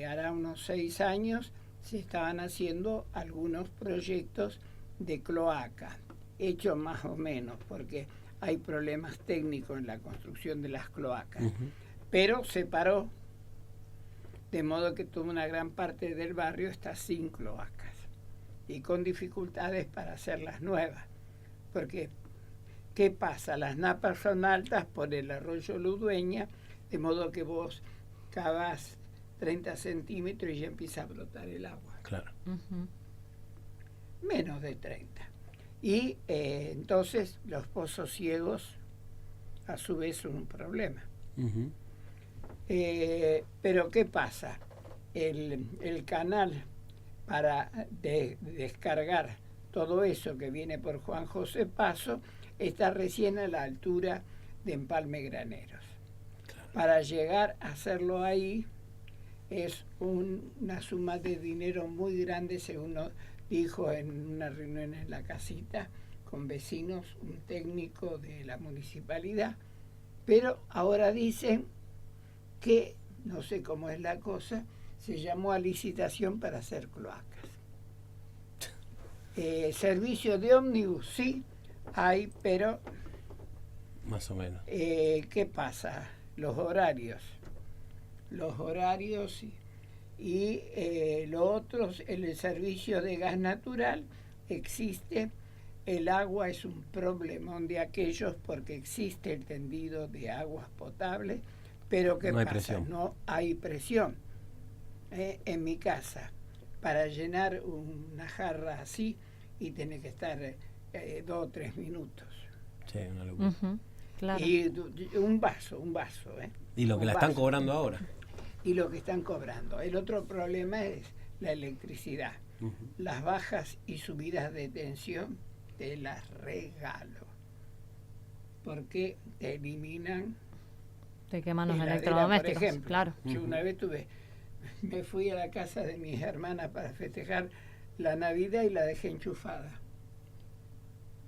hará unos 6 años se estaban haciendo algunos proyectos de cloaca, hechos más o menos, porque hay problemas técnicos en la construcción de las cloacas. Pero se paró, de modo que toda una gran parte del barrio está sin cloacas y con dificultades para hacerlas nuevas. Porque, ¿qué pasa? Las napas son altas por el arroyo Ludueña, de modo que vos cavás 30 centímetros y ya empieza a brotar el agua. Claro. Menos de 30. Y entonces los pozos ciegos a su vez son un problema. Pero ¿qué pasa? El canal para descargar todo eso que viene por Juan José Paso está recién a la altura de Empalme Graneros. Claro. Para llegar a hacerlo ahí es una suma de dinero muy grande, según nos dijo en una reunión en la casita con vecinos, un técnico de la municipalidad, pero ahora dicen que, no sé cómo es la cosa, se llamó a licitación para hacer cloacas. Servicio de ómnibus, sí, hay, pero... Más o menos. ¿Qué pasa? Los horarios y lo otro, el servicio de gas natural existe. El agua es un problemón de aquellos porque existe el tendido de aguas potables, pero ¿qué pasa? Presión. No hay presión. En mi casa, para llenar una jarra así, y tiene que estar 2 o 3 minutos. Sí, una locura. Claro. Y un vaso. Y lo que la están cobrando ahora. Y lo que están cobrando. El otro problema es la electricidad. Las bajas y subidas de tensión te las regalo. Porque te eliminan. Te queman los electrodomésticos. Por ejemplo, claro. Yo una vez me fui a la casa de mis hermanas para festejar la Navidad y la dejé enchufada.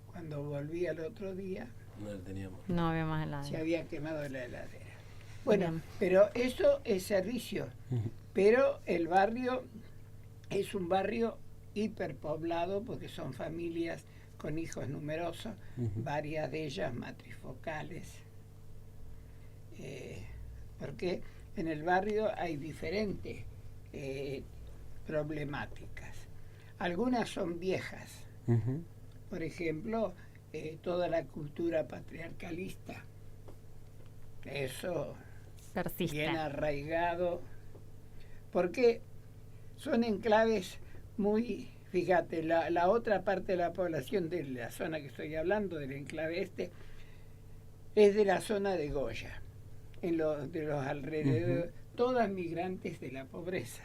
Cuando volví al otro día, no la teníamos. No había más heladera. Se había quemado la heladera. Bueno, pero eso es servicio. Pero el barrio es un barrio hiperpoblado porque son familias con hijos numerosos, varias de ellas matrifocales. Porque en el barrio hay diferentes problemáticas. Algunas son viejas. Por ejemplo, toda la cultura patriarcalista. Eso persiste. Bien arraigado porque son enclaves muy, fíjate, la otra parte de la población de la zona que estoy hablando, del enclave este, es de la zona de Goya, de los alrededores, todas migrantes de la pobreza,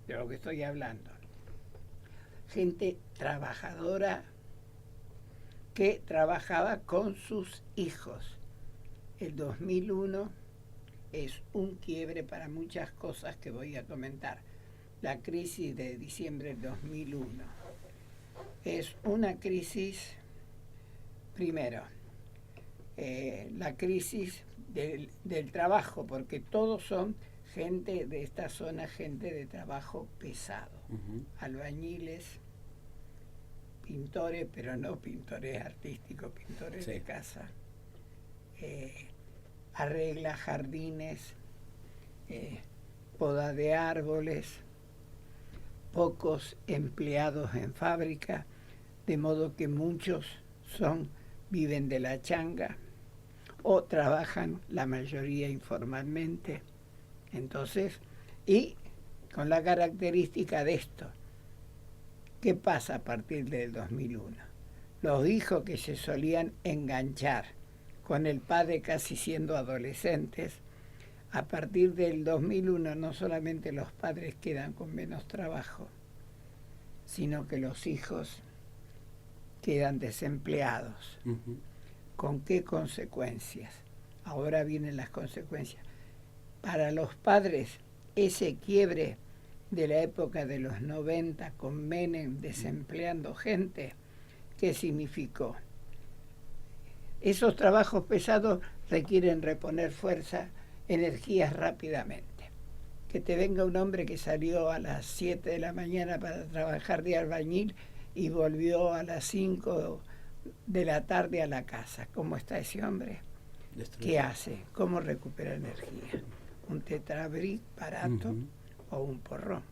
de lo que estoy hablando. Gente trabajadora que trabajaba con sus hijos. El 2001 es un quiebre para muchas cosas que voy a comentar. La crisis de diciembre del 2001 es una crisis, primero, la crisis del trabajo, porque todos son gente de esta zona, gente de trabajo pesado, albañiles, pintores, pero no pintores artísticos, pintores de casa, arregla jardines, poda de árboles, pocos empleados en fábrica, de modo que muchos viven de la changa o trabajan la mayoría informalmente. Entonces, y con la característica de esto, ¿qué pasa a partir del 2001? Los hijos que se solían enganchar con el padre casi siendo adolescentes, a partir del 2001 no solamente los padres quedan con menos trabajo, sino que los hijos quedan desempleados. ¿Con qué consecuencias? Ahora vienen las consecuencias. Para los padres, ese quiebre de la época de los 90 con Menem desempleando gente, ¿qué significó? Esos trabajos pesados requieren reponer fuerza, energías rápidamente. Que te venga un hombre que salió a las 7 de la mañana para trabajar de albañil y volvió a las 5 de la tarde a la casa. ¿Cómo está ese hombre? ¿Qué hace? ¿Cómo recupera energía? ¿Un tetrabric barato o un porrón?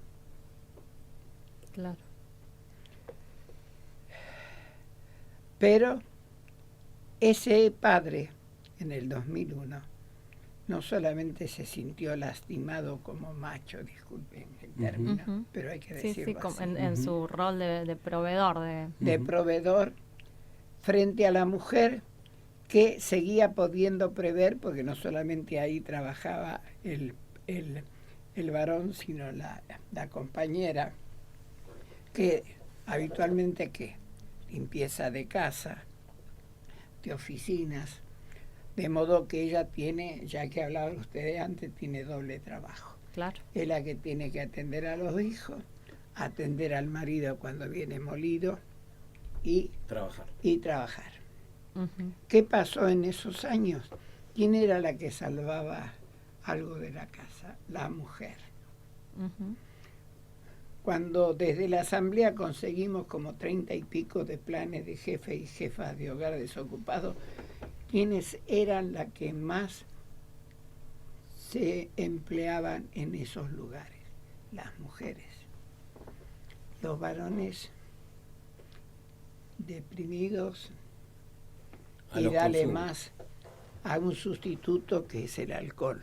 Claro. Pero ese padre, en el 2001, no solamente se sintió lastimado como macho, disculpen el término, pero hay que decirlo así. En su rol de proveedor. De proveedor frente a la mujer que seguía pudiendo prever, porque no solamente ahí trabajaba el varón, sino la compañera, que habitualmente, ¿qué? Limpieza de casa, de oficinas, de modo que ella tiene, ya que hablaban ustedes antes, tiene doble trabajo. Claro. Es la que tiene que atender a los hijos, atender al marido cuando viene molido y trabajar. ¿Qué pasó en esos años? ¿Quién era la que salvaba algo de la casa? La mujer. Cuando desde la asamblea conseguimos como 30 y pico de planes de jefes y jefas de hogar desocupados, ¿quiénes eran las que más se empleaban en esos lugares? Las mujeres. Los varones deprimidos, y dale más a un sustituto que es el alcohol,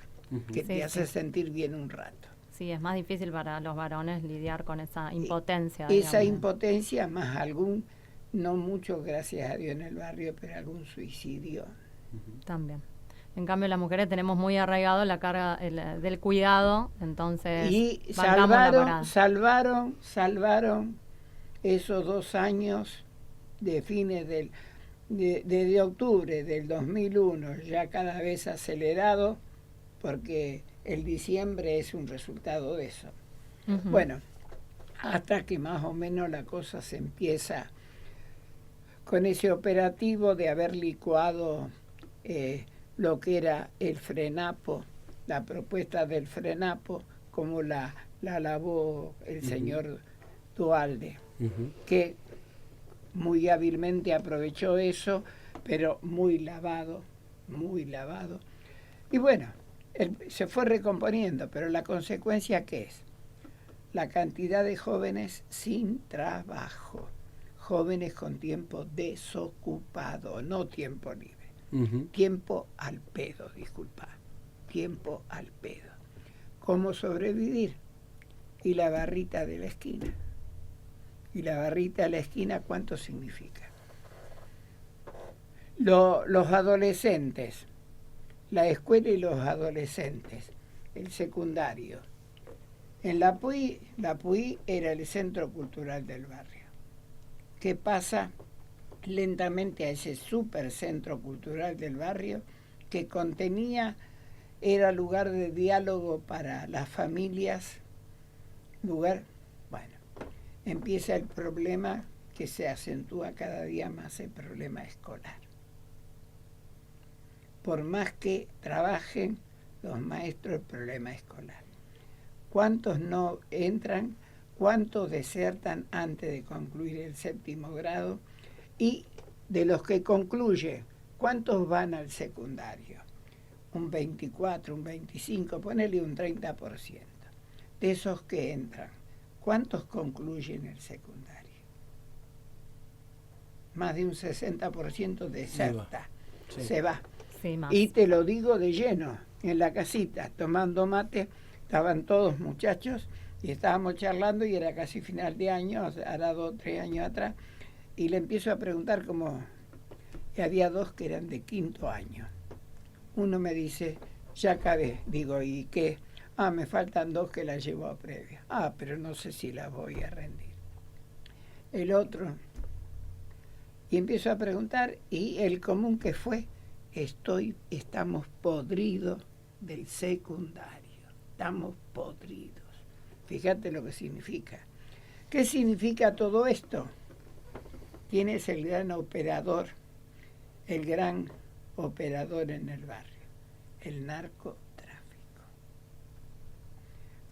que te hace sentir bien un rato. Sí, es más difícil para los varones lidiar con esa impotencia. Esa impotencia más algún, no mucho, gracias a Dios en el barrio, pero algún suicidio. También. En cambio, las mujeres tenemos muy arraigado la carga del cuidado, entonces y salvaron esos 2 años de fines de octubre del 2001, ya cada vez acelerado, porque el diciembre es un resultado de eso. Bueno, hasta que más o menos la cosa se empieza con ese operativo de haber licuado lo que era el FRENAPO, la propuesta del FRENAPO, como la alabó el señor Duhalde, que muy hábilmente aprovechó eso, pero muy lavado. Y bueno, se fue recomponiendo, pero la consecuencia, ¿qué es? La cantidad de jóvenes sin trabajo, jóvenes con tiempo desocupado, no tiempo libre, tiempo al pedo, disculpa, tiempo al pedo. ¿Cómo sobrevivir? y la barrita de la esquina. Y la barrita de la esquina, ¿cuánto significa? Los adolescentes, la escuela y los adolescentes, el secundario. En la PUI era el centro cultural del barrio. ¿Qué pasa? Lentamente a ese supercentro cultural del barrio que contenía, era lugar de diálogo para las familias, empieza el problema que se acentúa cada día más, el problema escolar. Por más que trabajen los maestros, el problema escolar. ¿Cuántos no entran? ¿Cuántos desertan antes de concluir el 7º grado? Y de los que concluye, ¿cuántos van al secundario? Un 24, un 25, ponele un 30%. De esos que entran, ¿cuántos concluyen el secundario? Más de un 60% deserta, se va. Sí, más. Y te lo digo de lleno, en la casita, tomando mate, estaban todos muchachos y estábamos charlando y era casi final de año, hará 2 o 3 años atrás, y le empiezo a preguntar y había 2 que eran de 5º año. Uno me dice, ya acabé, digo, ¿y qué? Me faltan 2 que las llevo a previa. Pero no sé si las voy a rendir. El otro, y empiezo a preguntar, y el común que fue, estamos podridos del secundario, estamos podridos. Fíjate lo que significa. ¿Qué significa todo esto? ¿Quién es el gran operador? El gran operador en el barrio, el narcotráfico.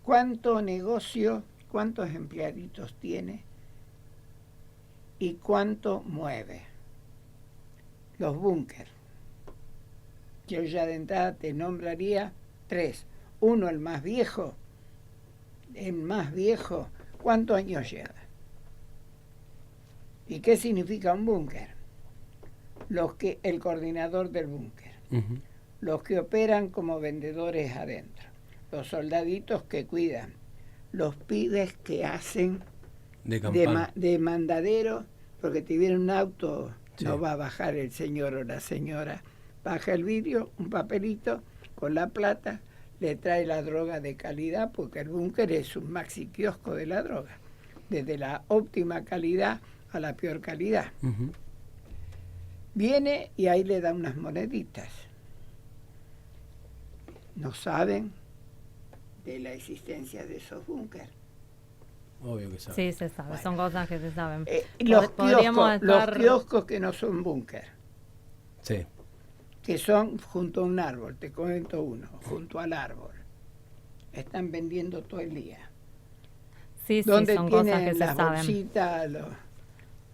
¿Cuánto negocio, cuántos empleaditos tiene y cuánto mueve? Los búnker. Yo ya de entrada te nombraría 3. Uno, el más viejo. El más viejo, ¿cuántos años lleva? ¿Y qué significa un búnker? El coordinador del búnker. Uh-huh. Los que operan como vendedores adentro. Los soldaditos que cuidan. Los pibes que hacen de mandadero, porque te viene un auto, sí. No va a bajar el señor o la señora. Baja el vidrio, un papelito con la plata, le trae la droga de calidad, porque el búnker es un maxi kiosco de la droga, desde la óptima calidad a la peor calidad. Uh-huh. Viene y ahí le da unas moneditas. No saben de la existencia de esos búnker. Obvio que saben. Sí, se sabe, bueno, son cosas que se saben. Los kioscos que no son búnker. Sí. Que son junto a un árbol, te comento uno, junto al árbol. Están vendiendo todo el día. Sí, donde son tienen cosas que las se saben. Bolsitas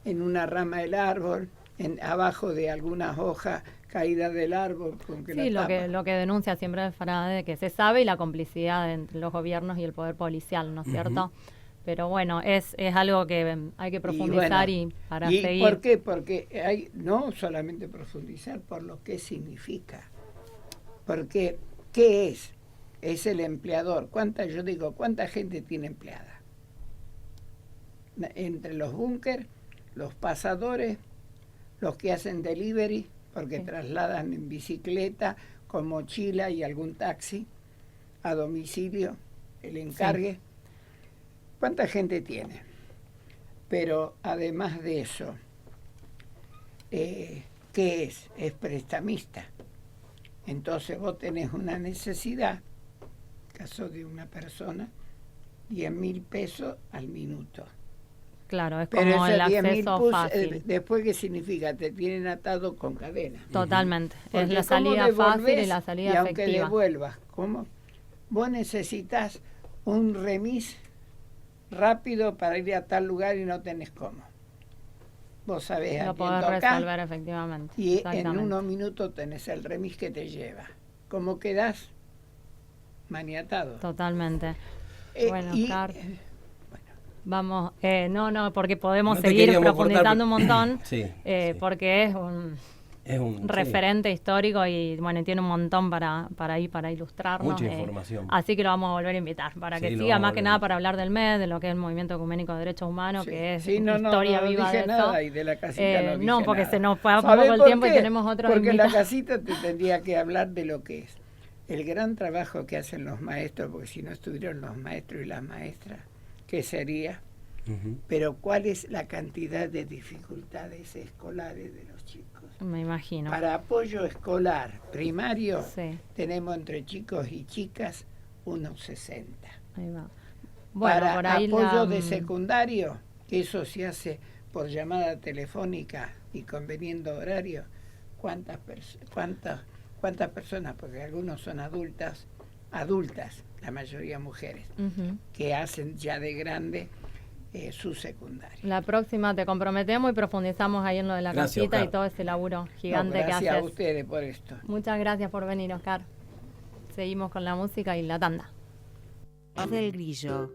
en una rama del árbol, abajo de algunas hojas caídas del árbol. Con que sí, lo que denuncia siempre es Farade, que se sabe, y la complicidad entre los gobiernos y el poder policial, ¿no es cierto? Uh-huh. Pero bueno, es algo que hay que profundizar y para seguir. ¿Por qué? Porque hay no solamente profundizar por lo que significa. Porque, ¿qué es? Es el empleador. ¿Cuánta gente tiene empleada? Entre los búnker, los pasadores, los que hacen delivery, porque sí. Trasladan en bicicleta, con mochila y algún taxi, a domicilio, el encargue. Sí. ¿Cuánta gente tiene? Pero además de eso, ¿qué es? Es prestamista. Entonces vos tenés una necesidad, caso de una persona, 10.000 pesos al minuto. Claro, es como el acceso fácil. Después, ¿qué significa? Te tienen atado con cadena. Totalmente. Porque es la salida fácil y la salida efectiva. Y aunque devuelvas, ¿cómo? Vos necesitas un remis rápido para ir a tal lugar y no tenés cómo. Vos sabés lo a quién podés tocar, resolver efectivamente. Y en unos minutos tenés el remis que te lleva. ¿Cómo quedás? Maniatado. Totalmente. Bueno, vamos, porque podemos seguir profundizando un montón, sí, porque Es un referente histórico y bueno, tiene un montón para ilustrarnos. Mucha información. Así que lo vamos a volver a invitar para que siga, más que nada para hablar del MED, de lo que es el Movimiento Ecuménico de Derechos Humanos, que es historia viva de eso. Nada, y de la casita no, porque nada. se nos fue un poco el tiempo y tenemos otros Porque invitados. la casita te tendría que hablar de lo que es el gran trabajo que hacen los maestros, porque si no estuvieron los maestros y las maestras, ¿qué sería? Pero ¿cuál es la cantidad de dificultades escolares de los chicos? Me imagino. Para apoyo escolar primario tenemos entre chicos y chicas unos 60. Ahí va. Bueno, Para por ahí apoyo de secundario, que eso se hace por llamada telefónica y conveniendo horario, ¿cuántas personas? Porque algunos son adultas, la mayoría mujeres, que hacen ya de grande su secundario. La próxima te comprometemos y profundizamos ahí en lo de la casita, Oscar, y todo ese laburo gigante que haces. Gracias a ustedes por esto. Muchas gracias por venir, Oscar. Seguimos con la música y la tanda. Voz del Grillo.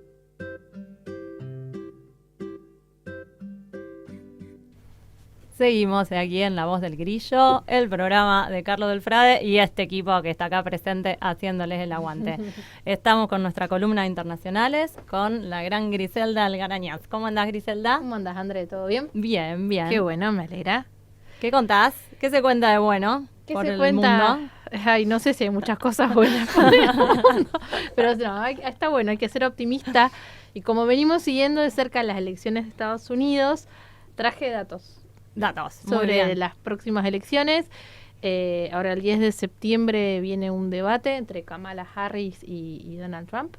Seguimos aquí en La Voz del Grillo, el programa de Carlos del Frade y este equipo que está acá presente haciéndoles el aguante. Estamos con nuestra columna de internacionales, con la gran Griselda Algarañaz. ¿Cómo andás, Griselda? ¿Cómo andás, André? ¿Todo bien? Bien, bien. Qué bueno, me alegra. ¿Qué contás? ¿Qué se cuenta de bueno por el mundo? Ay, no sé si hay muchas cosas buenas por el mundo, pero no, está bueno, hay que ser optimista. Y como venimos siguiendo de cerca las elecciones de Estados Unidos, traje datos sobre las próximas elecciones. Ahora el 10 de septiembre viene un debate entre Kamala Harris y Donald Trump.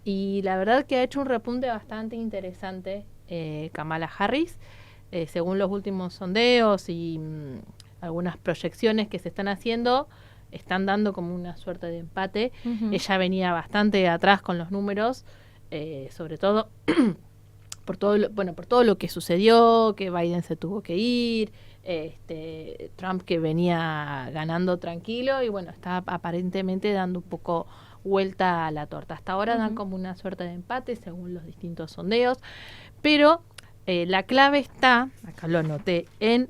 Y la verdad que ha hecho un repunte bastante interesante Kamala Harris. Según los últimos sondeos y algunas proyecciones que se están haciendo, están dando como una suerte de empate. Ella venía bastante atrás con los números, sobre todo por todo lo que sucedió, que Biden se tuvo que ir, Trump que venía ganando tranquilo y bueno, está aparentemente dando un poco vuelta a la torta. Hasta ahora dan como una suerte de empate según los distintos sondeos, pero la clave está, acá lo anoté, en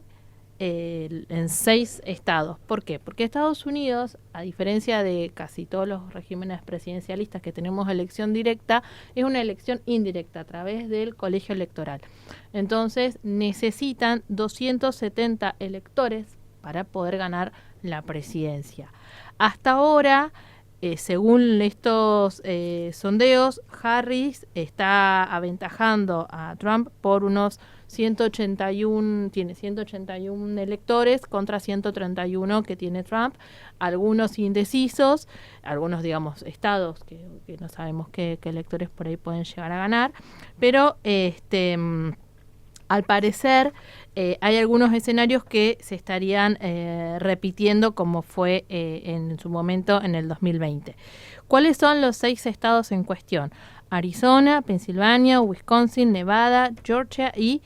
6 estados. ¿Por qué? Porque Estados Unidos, a diferencia de casi todos los regímenes presidencialistas que tenemos elección directa, es una elección indirecta a través del colegio electoral. Entonces necesitan 270 electores para poder ganar la presidencia. Hasta ahora, según estos sondeos, Harris está aventajando a Trump por unos 181, tiene 181 electores contra 131 que tiene Trump, algunos indecisos, algunos digamos estados que no sabemos qué electores por ahí pueden llegar a ganar, pero al parecer hay algunos escenarios que se estarían repitiendo como fue en su momento en el 2020. ¿Cuáles son los 6 estados en cuestión? Arizona, Pensilvania, Wisconsin, Nevada, Georgia y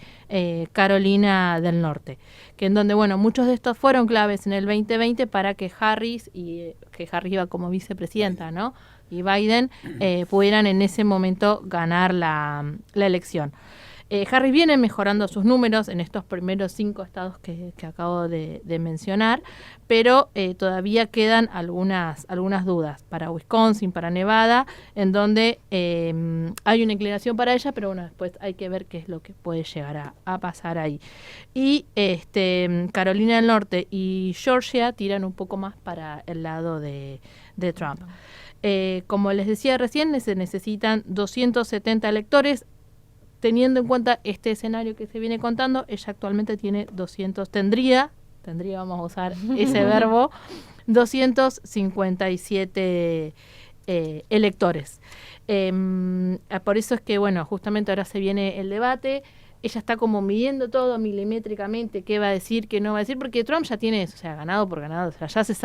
Carolina del Norte, que en donde, bueno, muchos de estos fueron claves en el 2020 para que Harris iba como vicepresidenta, ¿no? Y Biden pudieran en ese momento ganar la elección. Harris viene mejorando sus números en estos primeros 5 estados que acabo de mencionar, pero todavía quedan algunas dudas para Wisconsin, para Nevada, en donde hay una inclinación para ella, pero bueno, después hay que ver qué es lo que puede llegar a pasar ahí. Y Carolina del Norte y Georgia tiran un poco más para el lado de Trump. Como les decía recién, se necesitan 270 electores. Teniendo en cuenta este escenario que se viene contando, ella actualmente tiene vamos a usar ese verbo, 257 electores. Por eso es que, bueno, justamente ahora se viene el debate. Ella está como midiendo todo milimétricamente, qué va a decir, qué no va a decir, porque Trump ya tiene eso, o sea, ganado por ganado, o sea, ya se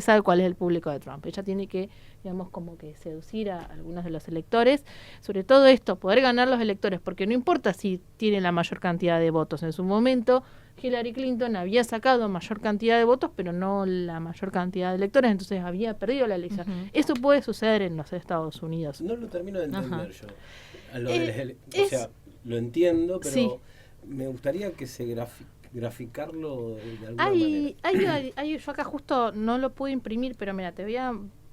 sabe cuál es el público de Trump. Ella tiene que, digamos, como que seducir a algunos de los electores, sobre todo esto, poder ganar los electores, porque no importa si tiene la mayor cantidad de votos. En su momento, Hillary Clinton había sacado mayor cantidad de votos, pero no la mayor cantidad de electores, entonces había perdido la elección. Eso puede suceder en los Estados Unidos. No lo termino de entender yo. O sea, lo entiendo, pero sí, me gustaría que se graficarlo de alguna manera. Yo acá justo no lo pude imprimir, pero mira,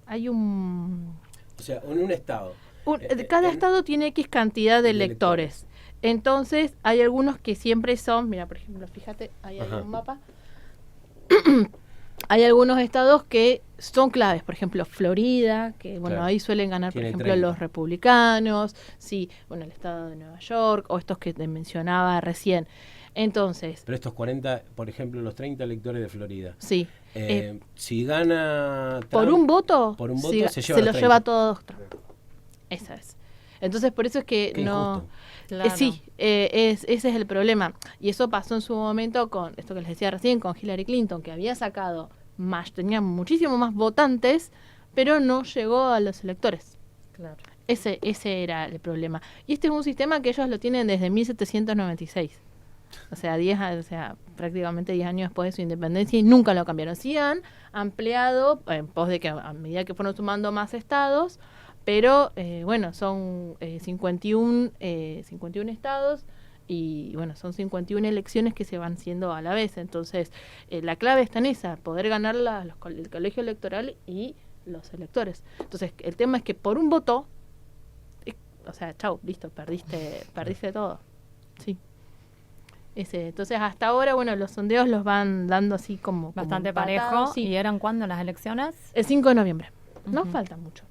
hay un... O sea, en un estado. Cada estado tiene X cantidad de electores. Entonces, hay algunos que siempre son, mira, por ejemplo, fíjate, ahí hay un mapa. Hay algunos estados que son claves, por ejemplo, Florida, que bueno, Claro. ahí suelen ganar, Tiene por ejemplo, 30. los republicanos, sí, bueno, el estado de Nueva York, o estos que te mencionaba recién. Entonces, Pero estos 40, por ejemplo, los 30 electores de Florida. sí, Si gana por Trump, un voto, por un voto se, se lleva lo los lleva 30. todos Trump. Esa es. Entonces, por eso es que Qué no... injusto. Claro. Sí, ese es el problema. Y eso pasó en su momento con esto que les decía recién, con Hillary Clinton, que había sacado más, tenía muchísimo más votantes, pero no llegó a los electores. Claro. Ese era el problema. Y este es un sistema que ellos lo tienen desde 1796. O sea, prácticamente 10 años después de su independencia y nunca lo cambiaron. Sí han ampliado en pos de que a medida que fueron sumando más estados, pero bueno, son 51 estados y bueno, son 51 elecciones que se van haciendo a la vez. Entonces, la clave está en esa, poder ganar el colegio electoral y los electores. Entonces, el tema es que por un voto, o sea, chau, listo, perdiste todo. Sí. Entonces, hasta ahora, bueno, los sondeos los van dando así como Bastante empatados, parejo. sí. ¿Y eran cuándo las elecciones? El 5 de noviembre. No Ujú. falta mucho.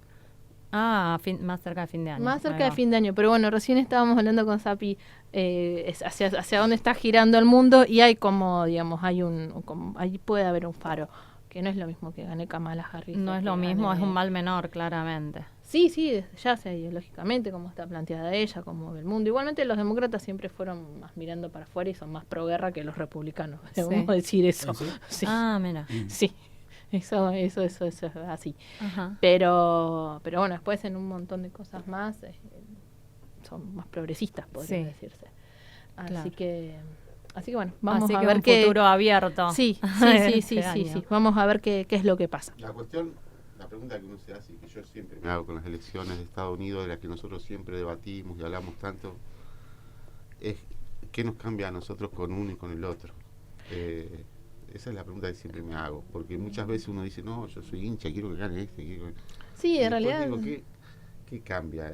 Ah, más cerca de fin de año. Más Ahí cerca de va. fin de año. Pero bueno, recién estábamos hablando con Sapi hacia dónde está girando el mundo y hay como, digamos, ahí puede haber un faro. Que no es lo mismo que gane Kamala Harris. No o es que lo mismo, gane- es un mal menor, claramente. Sí, desde ya sea ideológicamente, cómo está planteada ella, cómo ve el mundo. Igualmente los demócratas siempre fueron más mirando para afuera y son más pro guerra que los republicanos. Sí. Debemos decir eso. ¿Ah, sí? Sí, Ah, mira. sí. Eso es así. Ajá. Pero bueno, después en un montón de cosas más son más progresistas, podría Sí. decirse. Así Claro. que bueno, vamos Así a que ver un qué... futuro abierto. Sí, este año. sí. Vamos a ver qué es lo que pasa. La pregunta que uno se hace y que yo siempre me hago con las elecciones de Estados Unidos, de las que nosotros siempre debatimos y hablamos tanto, es ¿qué nos cambia a nosotros con uno y con el otro? Esa es la pregunta que siempre me hago, porque muchas veces uno dice, no, yo soy hincha, quiero que gane este. Sí, Y en después realidad... digo, ¿qué cambia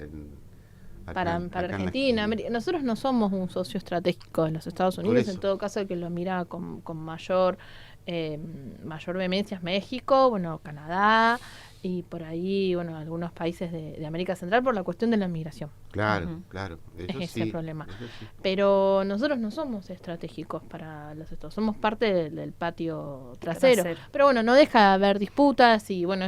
para acá en Argentina. Nosotros no somos un socio estratégico de los Estados Unidos, eso. en todo caso el que lo mira con mayor vehemencia es México, bueno, Canadá y por ahí, bueno, algunos países de América Central por la cuestión de la migración. Claro, Ujú. claro. Es Eso ese sí, el problema. eso sí. Pero nosotros no somos estratégicos para los Estados, somos parte del patio trasero. Pero bueno, no deja de haber disputas y bueno,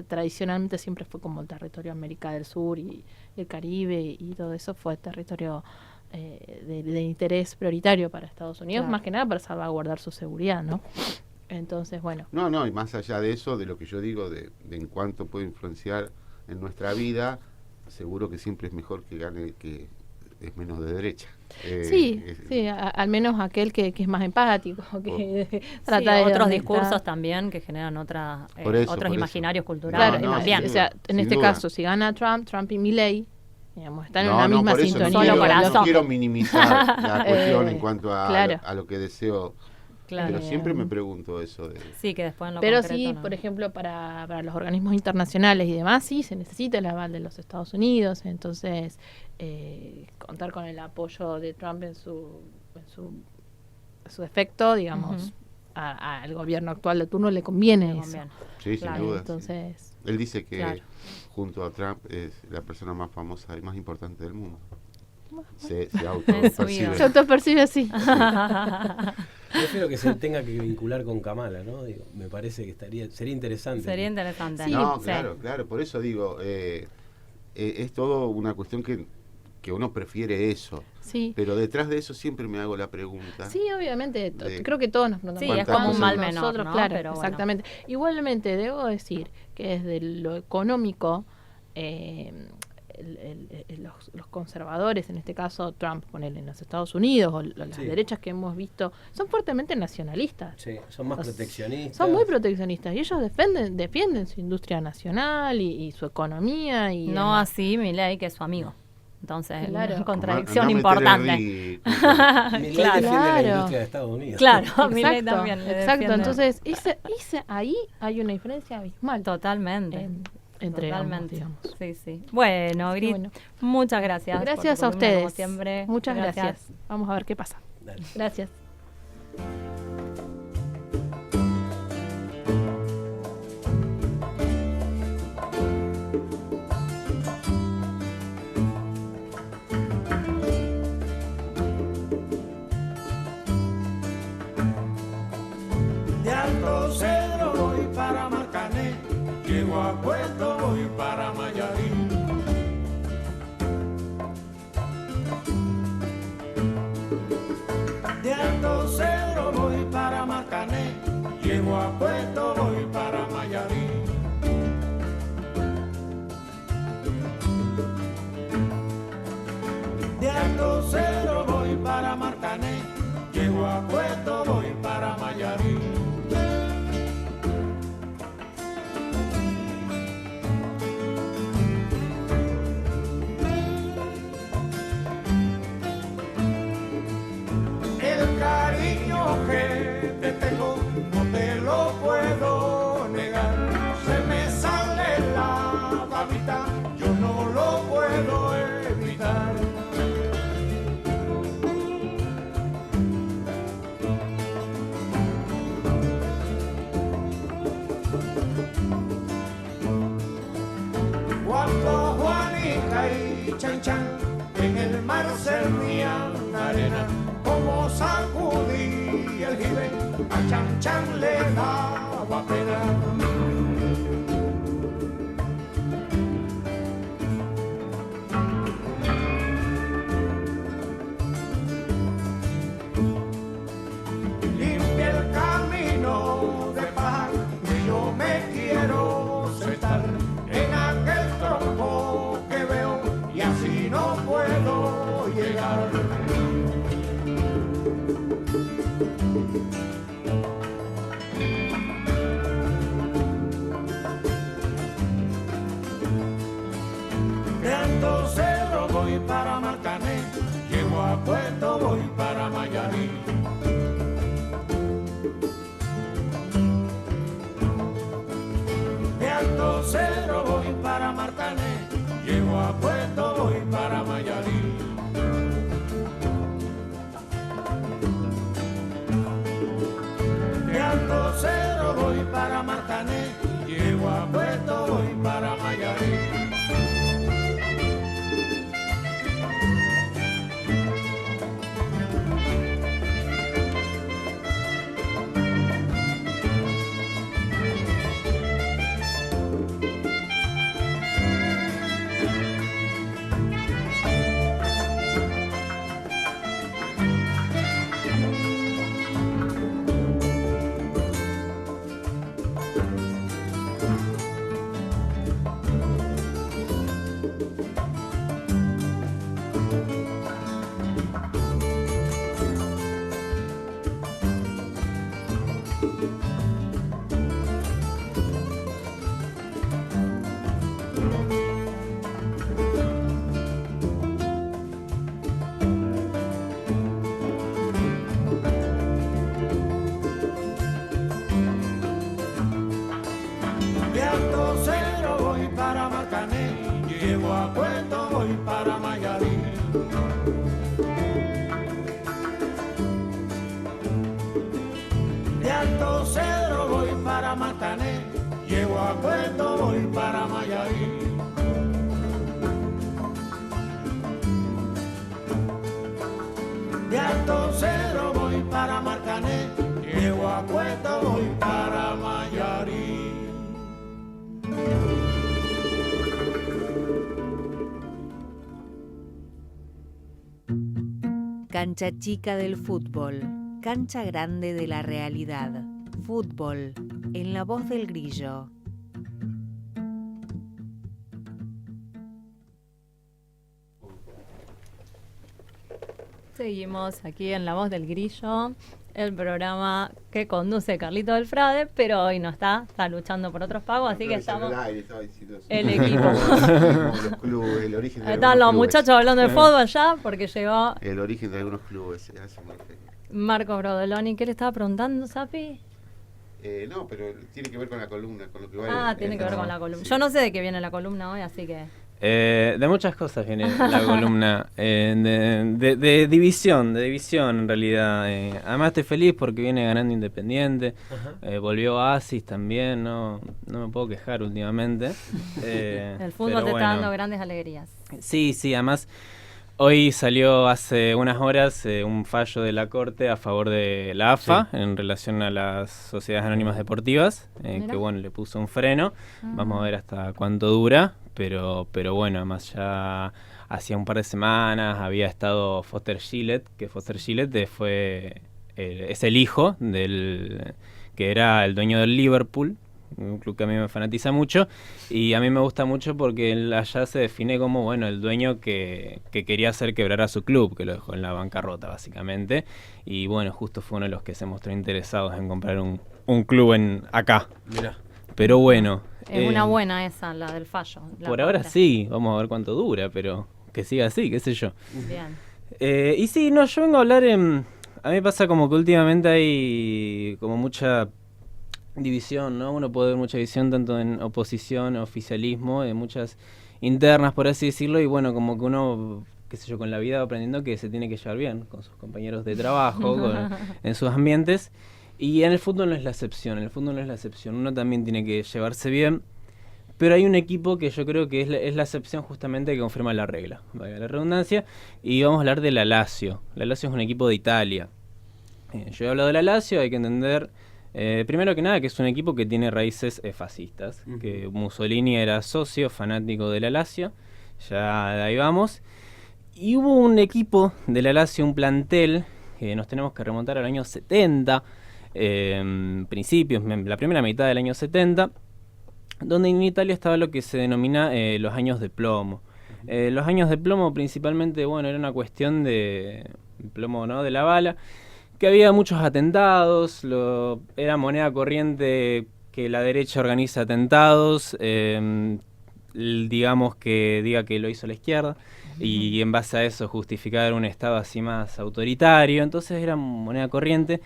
tradicionalmente siempre fue como el territorio de América del Sur y el Caribe y todo eso fue territorio de interés prioritario para Estados Unidos, Claro. más que nada para salvaguardar su seguridad, ¿no? Entonces, bueno. No, y más allá de eso, de lo que yo digo, de en cuánto puede influenciar en nuestra vida, seguro que siempre es mejor que gane el que es menos de derecha. Sí, al menos aquel que es más empático, que trata Sí, de otros dónde discursos está. también que generan Por eso, otros por imaginarios eso. culturales Claro, No, también. sin o sea, duda, en sin este duda. caso, si gana Trump y Milley, digamos, están en No, una no, misma por eso sintonía. no quiero, corazón. no quiero minimizar la cuestión en Eh, cuanto a, claro. a lo que deseo, Claro. pero siempre me pregunto eso de... Sí, que después en lo Pero concreto sí, no. por ejemplo, para los organismos internacionales y demás, sí, se necesita el aval de los Estados Unidos. Entonces, contar con el apoyo de Trump en su efecto, digamos, Ujú. al gobierno actual de turno le conviene Le eso. conviene. Sí, Claro, sin duda. sí. Entonces, Él dice que Claro. junto a Trump es la persona más famosa y más importante del mundo. Se En su autopercibe. vida. se autopercibe así. Prefiero que se tenga que vincular con Kamala, ¿no? Digo, me parece que sería interesante. Sería interesante. Sí, No, Sí. claro, por eso digo, es todo una cuestión que uno prefiere eso, Sí. pero detrás de eso siempre me hago la pregunta. Sí, obviamente, De- creo que todos nos preguntamos. Sí, es como un mal menor, nosotros, ¿no? claro, Pero bueno. exactamente. Igualmente, debo decir que desde lo económico, los conservadores, en este caso Trump, ponele en los Estados Unidos, o las Sí. derechas que hemos visto, son fuertemente nacionalistas. Sí, son más Los- proteccionistas. Son muy proteccionistas y ellos defienden su industria nacional y su economía. Y No demás. así Milei, que es su amigo. Entonces, Claro. una contradicción No meter importante. el Milei Claro. defiende la Claro. industria de Estados Unidos. Claro, Milei también. le Exacto. defiende. Entonces, ahí hay una diferencia abismal Totalmente. entre ambos, Totalmente. digamos. Sí, sí. Bueno, Así que Grit, bueno. muchas gracias. por Gracias tu a columna, como ustedes. siempre. Muchas gracias. Vamos a ver qué pasa. Dale. Gracias. De Alto Cedro voy para Marcané, llego a Puerto, voy para Mayarín. De Alto Cedro voy para Marcané, llego a Puerto, voy para Mayarín. De Alto Cedro voy para Marcané, llego a Puerto, voy para Mayarín. El cariño que te tengo no te lo puedo negar. Se me sale la babita, yo no lo puedo evitar. Cuando Juanica y Chan Chan en el mar servían arena, como sacudí el jibe, a Chan Chan le daba pena. Limpia el camino de paz, que yo me quiero sentar en aquel tronco que veo y así no puedo llegar. De Alto Cerro voy para Marcané, llego a Puerto, voy para Mayarín. De Alto Cerro voy para Marcané, llego a Puerto, voy para Mayarín. De Alto Cerro voy para Marcané, llego a Puerto, voy para Mayarín. De Alto Cedro voy para Marcané, llego a Puerto, voy para Mayarín. De Alto Cedro voy para Marcané, llego a Puerto, voy para Mayarín. De Alto Cedro voy para Marcané, llego a Puerto, voy para Mayarín. Cancha chica del fútbol, cancha grande de la realidad. Fútbol, en la voz del grillo. Seguimos aquí en La Voz del Grillo. el programa que conduce Carlito del Frade, pero hoy no está luchando por otros pagos, así que estamos el equipo. Los clubes, el origen de Están los clubes. muchachos hablando de fútbol ya, porque llegó El origen de algunos clubes. Hace muy feliz. Marco Brodoloni. ¿Qué le estaba preguntando, Sapi? No, pero tiene que ver con la columna, con lo que va. Tiene que ver con la columna. Sí. Yo no sé de qué viene la columna hoy, así que... De muchas cosas viene la columna, de división en realidad. Además estoy feliz porque viene ganando Independiente, volvió Oasis también, no me puedo quejar últimamente. El fútbol te está dando grandes alegrías. Sí, además hoy salió hace unas horas un fallo de la Corte a favor de la AFA en relación a las sociedades anónimas deportivas, que bueno, le puso un freno, vamos a ver hasta cuánto dura. Pero bueno, además ya hacía un par de semanas había estado Foster Gillett, que Foster Gillett es el hijo del que era el dueño del Liverpool, un club que a mí me fanatiza mucho, y a mí me gusta mucho porque él allá se define como bueno el dueño que quería hacer quebrar a su club, que lo dejó en la bancarrota básicamente, y bueno, justo fue uno de los que se mostró interesados en comprar un club acá. Mirá. Pero bueno. Es una buena esa, la del fallo. Por ahora sí, vamos a ver cuánto dura, pero que siga así, qué sé yo. Bien. Y sí, no, yo vengo a hablar, a mí me pasa como que últimamente hay como mucha división, ¿no? Uno puede ver mucha división tanto en oposición, oficialismo, muchas internas, por así decirlo, y bueno, como que uno, qué sé yo, con la vida va aprendiendo que se tiene que llevar bien con sus compañeros de trabajo, en sus ambientes. Y en el fútbol no es la excepción, uno también tiene que llevarse bien, pero hay un equipo que yo creo que es la excepción justamente que confirma la regla, valga la redundancia, y vamos a hablar de la Lazio. La Lazio es un equipo de Italia. Yo he hablado de la Lazio, hay que entender, primero que nada, que es un equipo que tiene raíces fascistas, que Mussolini era socio, fanático de la Lazio, ya de ahí vamos, y hubo un equipo de la Lazio, un plantel, que nos tenemos que remontar al año 70, principios, la primera mitad del año 70, donde en Italia estaba lo que se denomina los años de plomo. Los años de plomo principalmente, bueno, era una cuestión de plomo, ¿no?, de la bala, que había muchos atentados, era moneda corriente que la derecha organiza atentados, digamos que diga que lo hizo la izquierda, y en base a eso justificar un estado así más autoritario, entonces era moneda corriente.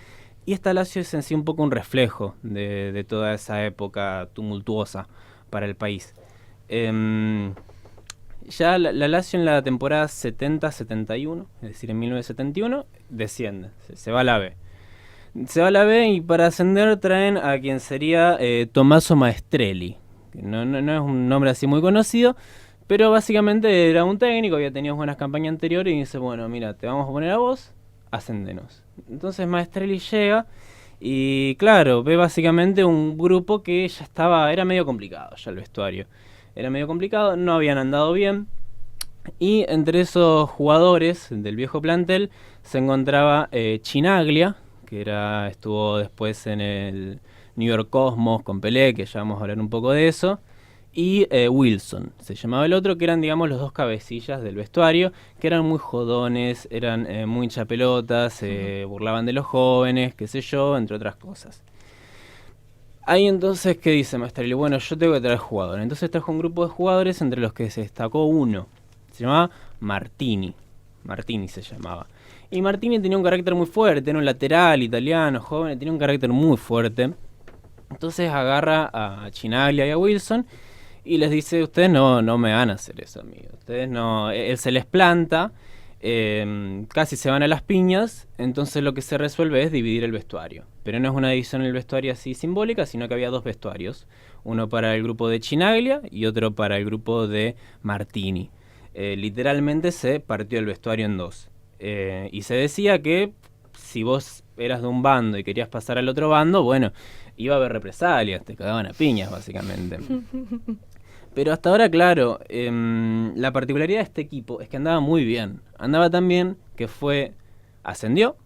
Y esta Lazio es en sí un poco un reflejo de toda esa época tumultuosa para el país. Ya la Lazio en la temporada 70-71, es decir, en 1971, desciende, se va a la B. Se va a la B y para ascender traen a quien sería Tommaso Maestrelli. Que no es un nombre así muy conocido, pero básicamente era un técnico, había tenido buenas campañas anteriores y dice, bueno, mira, te vamos a poner a vos, ascendenos. Entonces Maestrelli llega y claro, ve básicamente un grupo que ya era medio complicado, ya el vestuario era medio complicado, no habían andado bien, y entre esos jugadores del viejo plantel se encontraba Chinaglia, que estuvo después en el New York Cosmos con Pelé, que ya vamos a hablar un poco de eso, y Wilson, se llamaba el otro, que eran, digamos, los dos cabecillas del vestuario, que eran muy jodones, eran muy hinchapelotas, se burlaban de los jóvenes, qué sé yo, entre otras cosas. Ahí entonces, ¿qué dice Maestrelli? Bueno, yo tengo que traer jugadores. Entonces trajo un grupo de jugadores entre los que se destacó uno, se llamaba Martini se llamaba. Y Martini tenía un carácter muy fuerte, era un lateral italiano, joven, tenía un carácter muy fuerte. Entonces agarra a Chinaglia y a Wilson y les dice, ustedes no me van a hacer eso, amigo. Ustedes no, él se les planta, casi se van a las piñas, entonces lo que se resuelve es dividir el vestuario. Pero no es una división en el vestuario así simbólica, sino que había dos vestuarios, uno para el grupo de Chinaglia y otro para el grupo de Martini. Literalmente se partió el vestuario en dos. Y se decía que si vos eras de un bando y querías pasar al otro bando, bueno, iba a haber represalias, te cagaban a piñas básicamente. Pero hasta ahora, claro, la particularidad de este equipo es que andaba muy bien. Andaba tan bien que ascendió,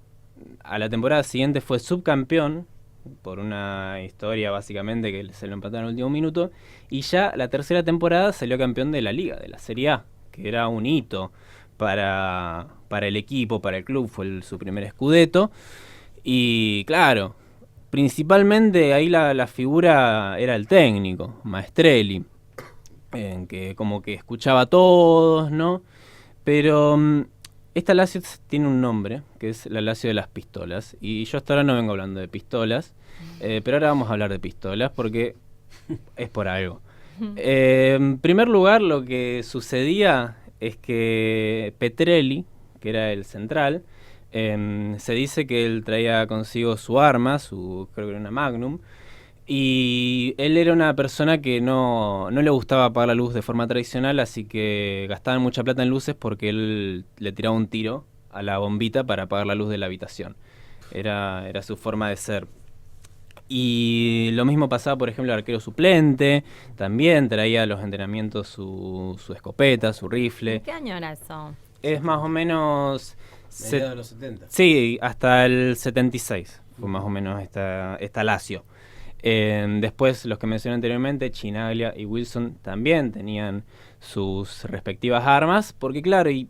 a la temporada siguiente fue subcampeón, por una historia básicamente que se lo empataron en el último minuto, y ya la tercera temporada salió campeón de la Liga, de la Serie A, que era un hito para el equipo, para el club, fue su primer scudetto. Y claro, principalmente ahí la figura era el técnico, Maestrelli, en que como que escuchaba a todos, ¿no? Pero esta Lazio tiene un nombre, que es la Lazio de las pistolas. Y yo hasta ahora no vengo hablando de pistolas, pero ahora vamos a hablar de pistolas porque es por algo. En primer lugar, lo que sucedía es que Petrelli, que era el central, se dice que él traía consigo su arma, creo que era una Magnum, y él era una persona que no le gustaba apagar la luz de forma tradicional, así que gastaban mucha plata en luces porque él le tiraba un tiro a la bombita para apagar la luz de la habitación. Era su forma de ser. Y lo mismo pasaba, por ejemplo, el arquero suplente, también traía a los entrenamientos su escopeta, su rifle. ¿Qué año era eso? Es más o menos... Mediados de los 70. Sí, hasta el 76 fue más o menos esta Lazio. Después, los que mencioné anteriormente, Chinaglia y Wilson también tenían sus respectivas armas, porque claro, y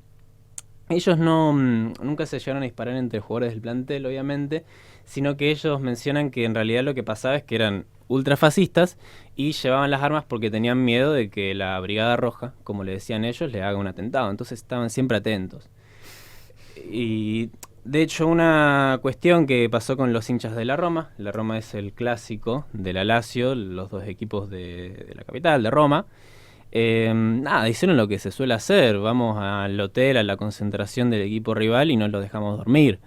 ellos nunca se llegaron a disparar entre jugadores del plantel, obviamente, sino que ellos mencionan que en realidad lo que pasaba es que eran ultrafascistas y llevaban las armas porque tenían miedo de que la Brigada Roja, como le decían ellos, le haga un atentado. Entonces estaban siempre atentos. Y de hecho una cuestión que pasó con los hinchas de la Roma es el clásico de la Lazio, los dos equipos de la capital, de Roma. Hicieron lo que se suele hacer, vamos al hotel, a la concentración del equipo rival y no los dejamos dormir.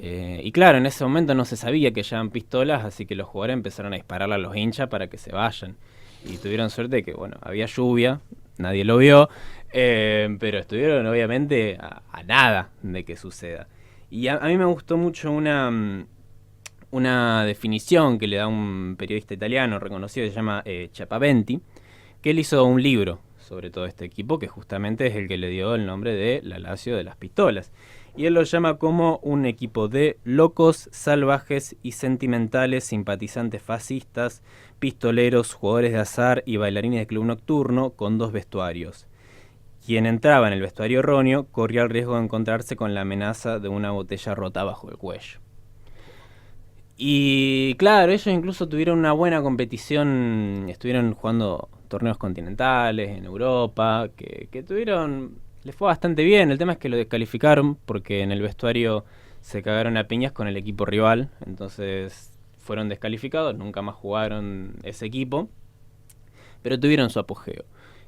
Y claro, en ese momento no se sabía que llevaban pistolas, así que los jugadores empezaron a dispararle a los hinchas para que se vayan. Y tuvieron suerte de que, bueno, había lluvia, nadie lo vio, pero estuvieron obviamente a nada de que suceda. Y a mí me gustó mucho una definición que le da un periodista italiano reconocido que se llama Chiappaventi, que él hizo un libro sobre todo este equipo, que justamente es el que le dio el nombre de la Lazio de las pistolas. Y él lo llama como un equipo de locos, salvajes y sentimentales, simpatizantes fascistas, pistoleros, jugadores de azar y bailarines de club nocturno con dos vestuarios. Quien entraba en el vestuario erróneo corría el riesgo de encontrarse con la amenaza de una botella rota bajo el cuello. Y claro, ellos incluso tuvieron una buena competición, estuvieron jugando torneos continentales en Europa, que les fue bastante bien. El tema es que lo descalificaron porque en el vestuario se cagaron a piñas con el equipo rival, entonces fueron descalificados, nunca más jugaron ese equipo, pero tuvieron su apogeo.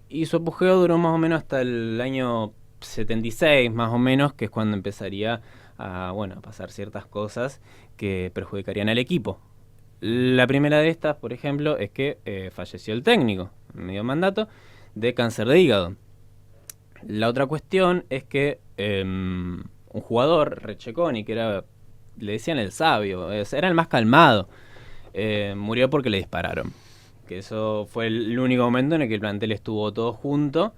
Y su apogeo duró más o menos hasta el año 76, más o menos, que es cuando empezaría a pasar ciertas cosas que perjudicarían al equipo. La primera de estas, por ejemplo, es que falleció el técnico, en medio mandato, de cáncer de hígado. La otra cuestión es que un jugador, Recceconi, que le decían el sabio, era el más calmado, murió porque le dispararon. Que eso fue el único momento en el que el plantel estuvo todo junto.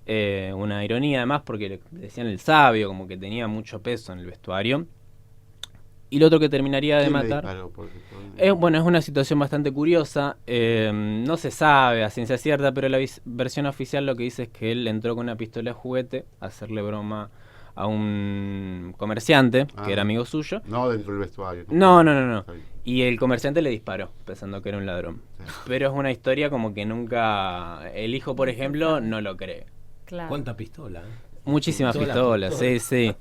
Una ironía además porque le decían el sabio, como que tenía mucho peso en el vestuario. Y lo otro que terminaría de matar... es una situación bastante curiosa. No se sabe a ciencia cierta, pero la versión oficial lo que dice es que él entró con una pistola de juguete a hacerle broma a un comerciante, que era amigo suyo. No dentro del vestuario. No. Y el comerciante le disparó, pensando que era un ladrón. Sí. Pero es una historia como que nunca... El hijo, por ejemplo, no lo cree. Claro. ¿Cuánta pistola? Muchísimas pistolas, sí.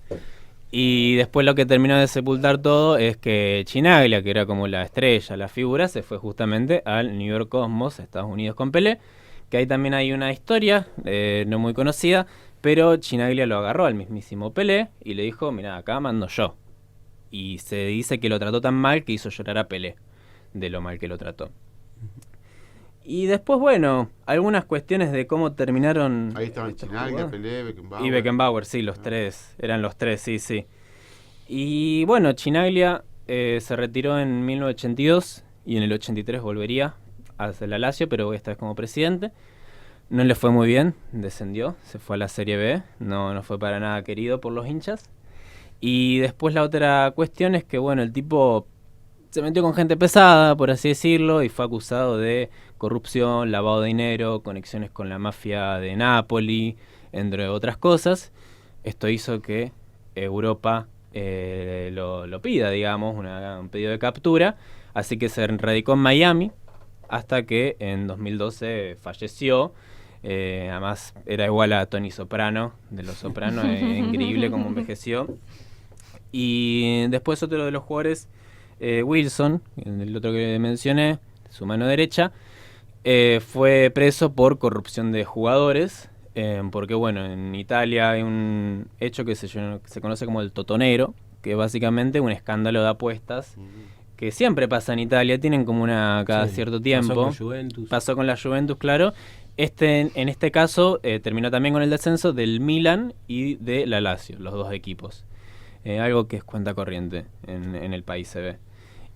Y después lo que terminó de sepultar todo es que Chinaglia, que era como la estrella, la figura, se fue justamente al New York Cosmos, Estados Unidos, con Pelé, que ahí también hay una historia no muy conocida, pero Chinaglia lo agarró al mismísimo Pelé y le dijo, mira, acá mando yo. Y se dice que lo trató tan mal que hizo llorar a Pelé de lo mal que lo trató. Y después, algunas cuestiones de cómo terminaron... Ahí estaban Chinaglia, Pelé, Beckenbauer. Y Beckenbauer, sí, los tres. Eran los tres, sí. Y Chinaglia se retiró en 1982 y en el 83 volvería hacia la Lazio, pero esta vez como presidente. No le fue muy bien, descendió, se fue a la Serie B, no fue para nada querido por los hinchas. Y después la otra cuestión es que, el tipo se metió con gente pesada, por así decirlo, y fue acusado de corrupción, lavado de dinero, conexiones con la mafia de Nápoli, entre otras cosas. Esto hizo que Europa lo pida, digamos, un pedido de captura. Así que se radicó en Miami hasta que en 2012 falleció. Además era igual a Tony Soprano, de Los Sopranos, increíble cómo envejeció. Y después otro de los jugadores, Wilson, el otro que mencioné, su mano derecha, fue preso por corrupción de jugadores, porque bueno, en Italia hay un hecho que se conoce como el totonero, que es básicamente un escándalo de apuestas, que siempre pasa en Italia, tienen como una cada cierto tiempo. Pasó con la Juventus, claro. En este caso terminó también con el descenso del Milan y de la Lazio, los dos equipos. Algo que es cuenta corriente en el país, se ve.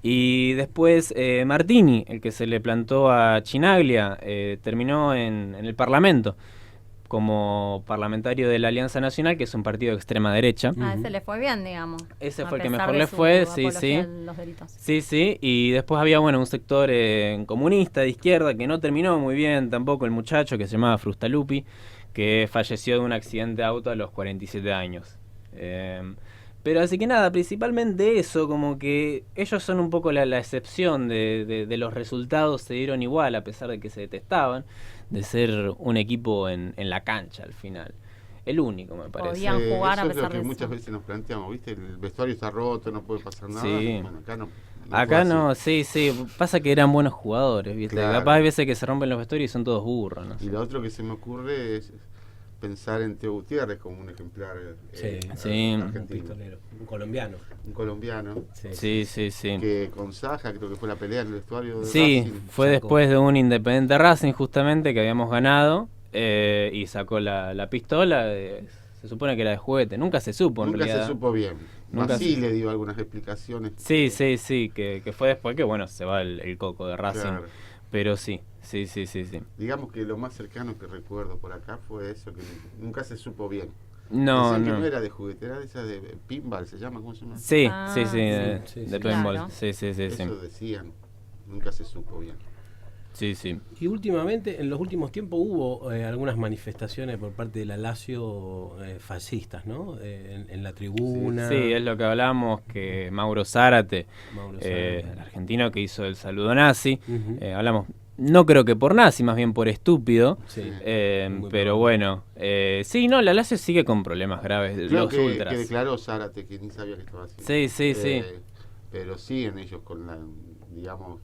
Y después Martini, el que se le plantó a Chinaglia, terminó en el Parlamento como parlamentario de la Alianza Nacional, que es un partido de extrema derecha. Ese le fue bien, digamos. Ese fue el que mejor le fue, sí. Los delitos. Sí. Y después había, un sector comunista de izquierda que no terminó muy bien tampoco el muchacho, que se llamaba Frustalupi, que falleció de un accidente de auto a los 47 años. Pero así que nada, principalmente eso, como que ellos son un poco la excepción de los resultados, se dieron igual a pesar de que se detestaban, de ser un equipo en la cancha al final. El único, me parece. Podían jugar a pesar de eso. Eso es lo que muchas veces nos planteamos, ¿viste? El vestuario está roto, no puede pasar nada. Sí. Bueno, acá no, sí. Pasa que eran buenos jugadores, ¿viste? Claro. Capaz hay veces que se rompen los vestuarios y son todos burros, ¿no? Y lo otro que se me ocurre es pensar en Teo Gutiérrez como un ejemplar argentino. Un colombiano. Un colombiano. Sí. Que con Saja, creo que fue la pelea en el vestuario de Racing. Fue después de un Independiente Racing, justamente, que habíamos ganado, y sacó la pistola. Se supone que era de juguete. Nunca se supo, en realidad. Nunca se supo bien. Así le dio algunas explicaciones. Sí, que fue después que, se va el coco de Racing. Claro. Pero sí. Digamos que lo más cercano que recuerdo por acá fue eso, que nunca se supo bien. No. Que no era de juguete, era de esa de pinball, ¿se llama? ¿Cómo se llama? Sí, de pinball. Claro. Sí. Eso decían, nunca se supo bien. Sí. Y últimamente, en los últimos tiempos, hubo algunas manifestaciones por parte de la Lazio fascistas, ¿no? En la tribuna. Sí, es lo que hablamos, que Mauro Zárate, el argentino que hizo el saludo nazi, hablamos, no creo que por nazi, más bien por estúpido, pero bueno, la Lazio sigue con problemas graves, creo los ultras. Que declaró Zárate, que ni sabía que estaba así. Sí. Pero siguen ellos con digamos,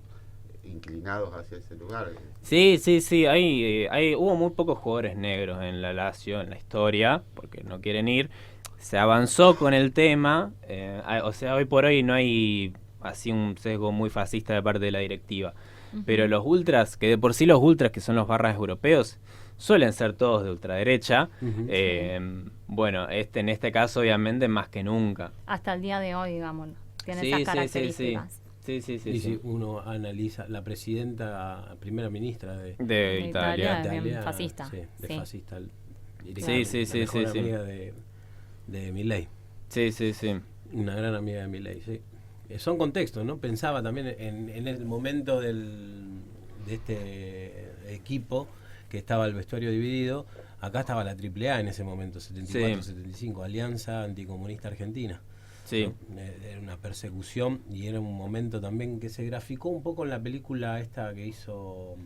inclinados hacia ese lugar. Sí, hubo muy pocos jugadores negros en la Lazio en la historia, porque no quieren ir. Se avanzó con el tema, hoy por hoy no hay así un sesgo muy fascista de parte de la directiva. Pero los ultras, que de por sí los ultras, que son los barras europeos, suelen ser todos de ultraderecha. En este caso, obviamente, más que nunca. Hasta el día de hoy, digámoslo. Tiene esas características. Sí. Si uno analiza la primera ministra de Italia. Bien fascista. Fascista. Sí. Amiga de Milei. Sí. Una gran amiga de Milei, sí. Son contextos, ¿no? Pensaba también en el momento de este equipo que estaba el vestuario dividido. Acá estaba la AAA en ese momento, 74-75, Alianza Anticomunista Argentina. Sí. ¿No? Era una persecución y era un momento también que se graficó un poco en la película esta que hizo,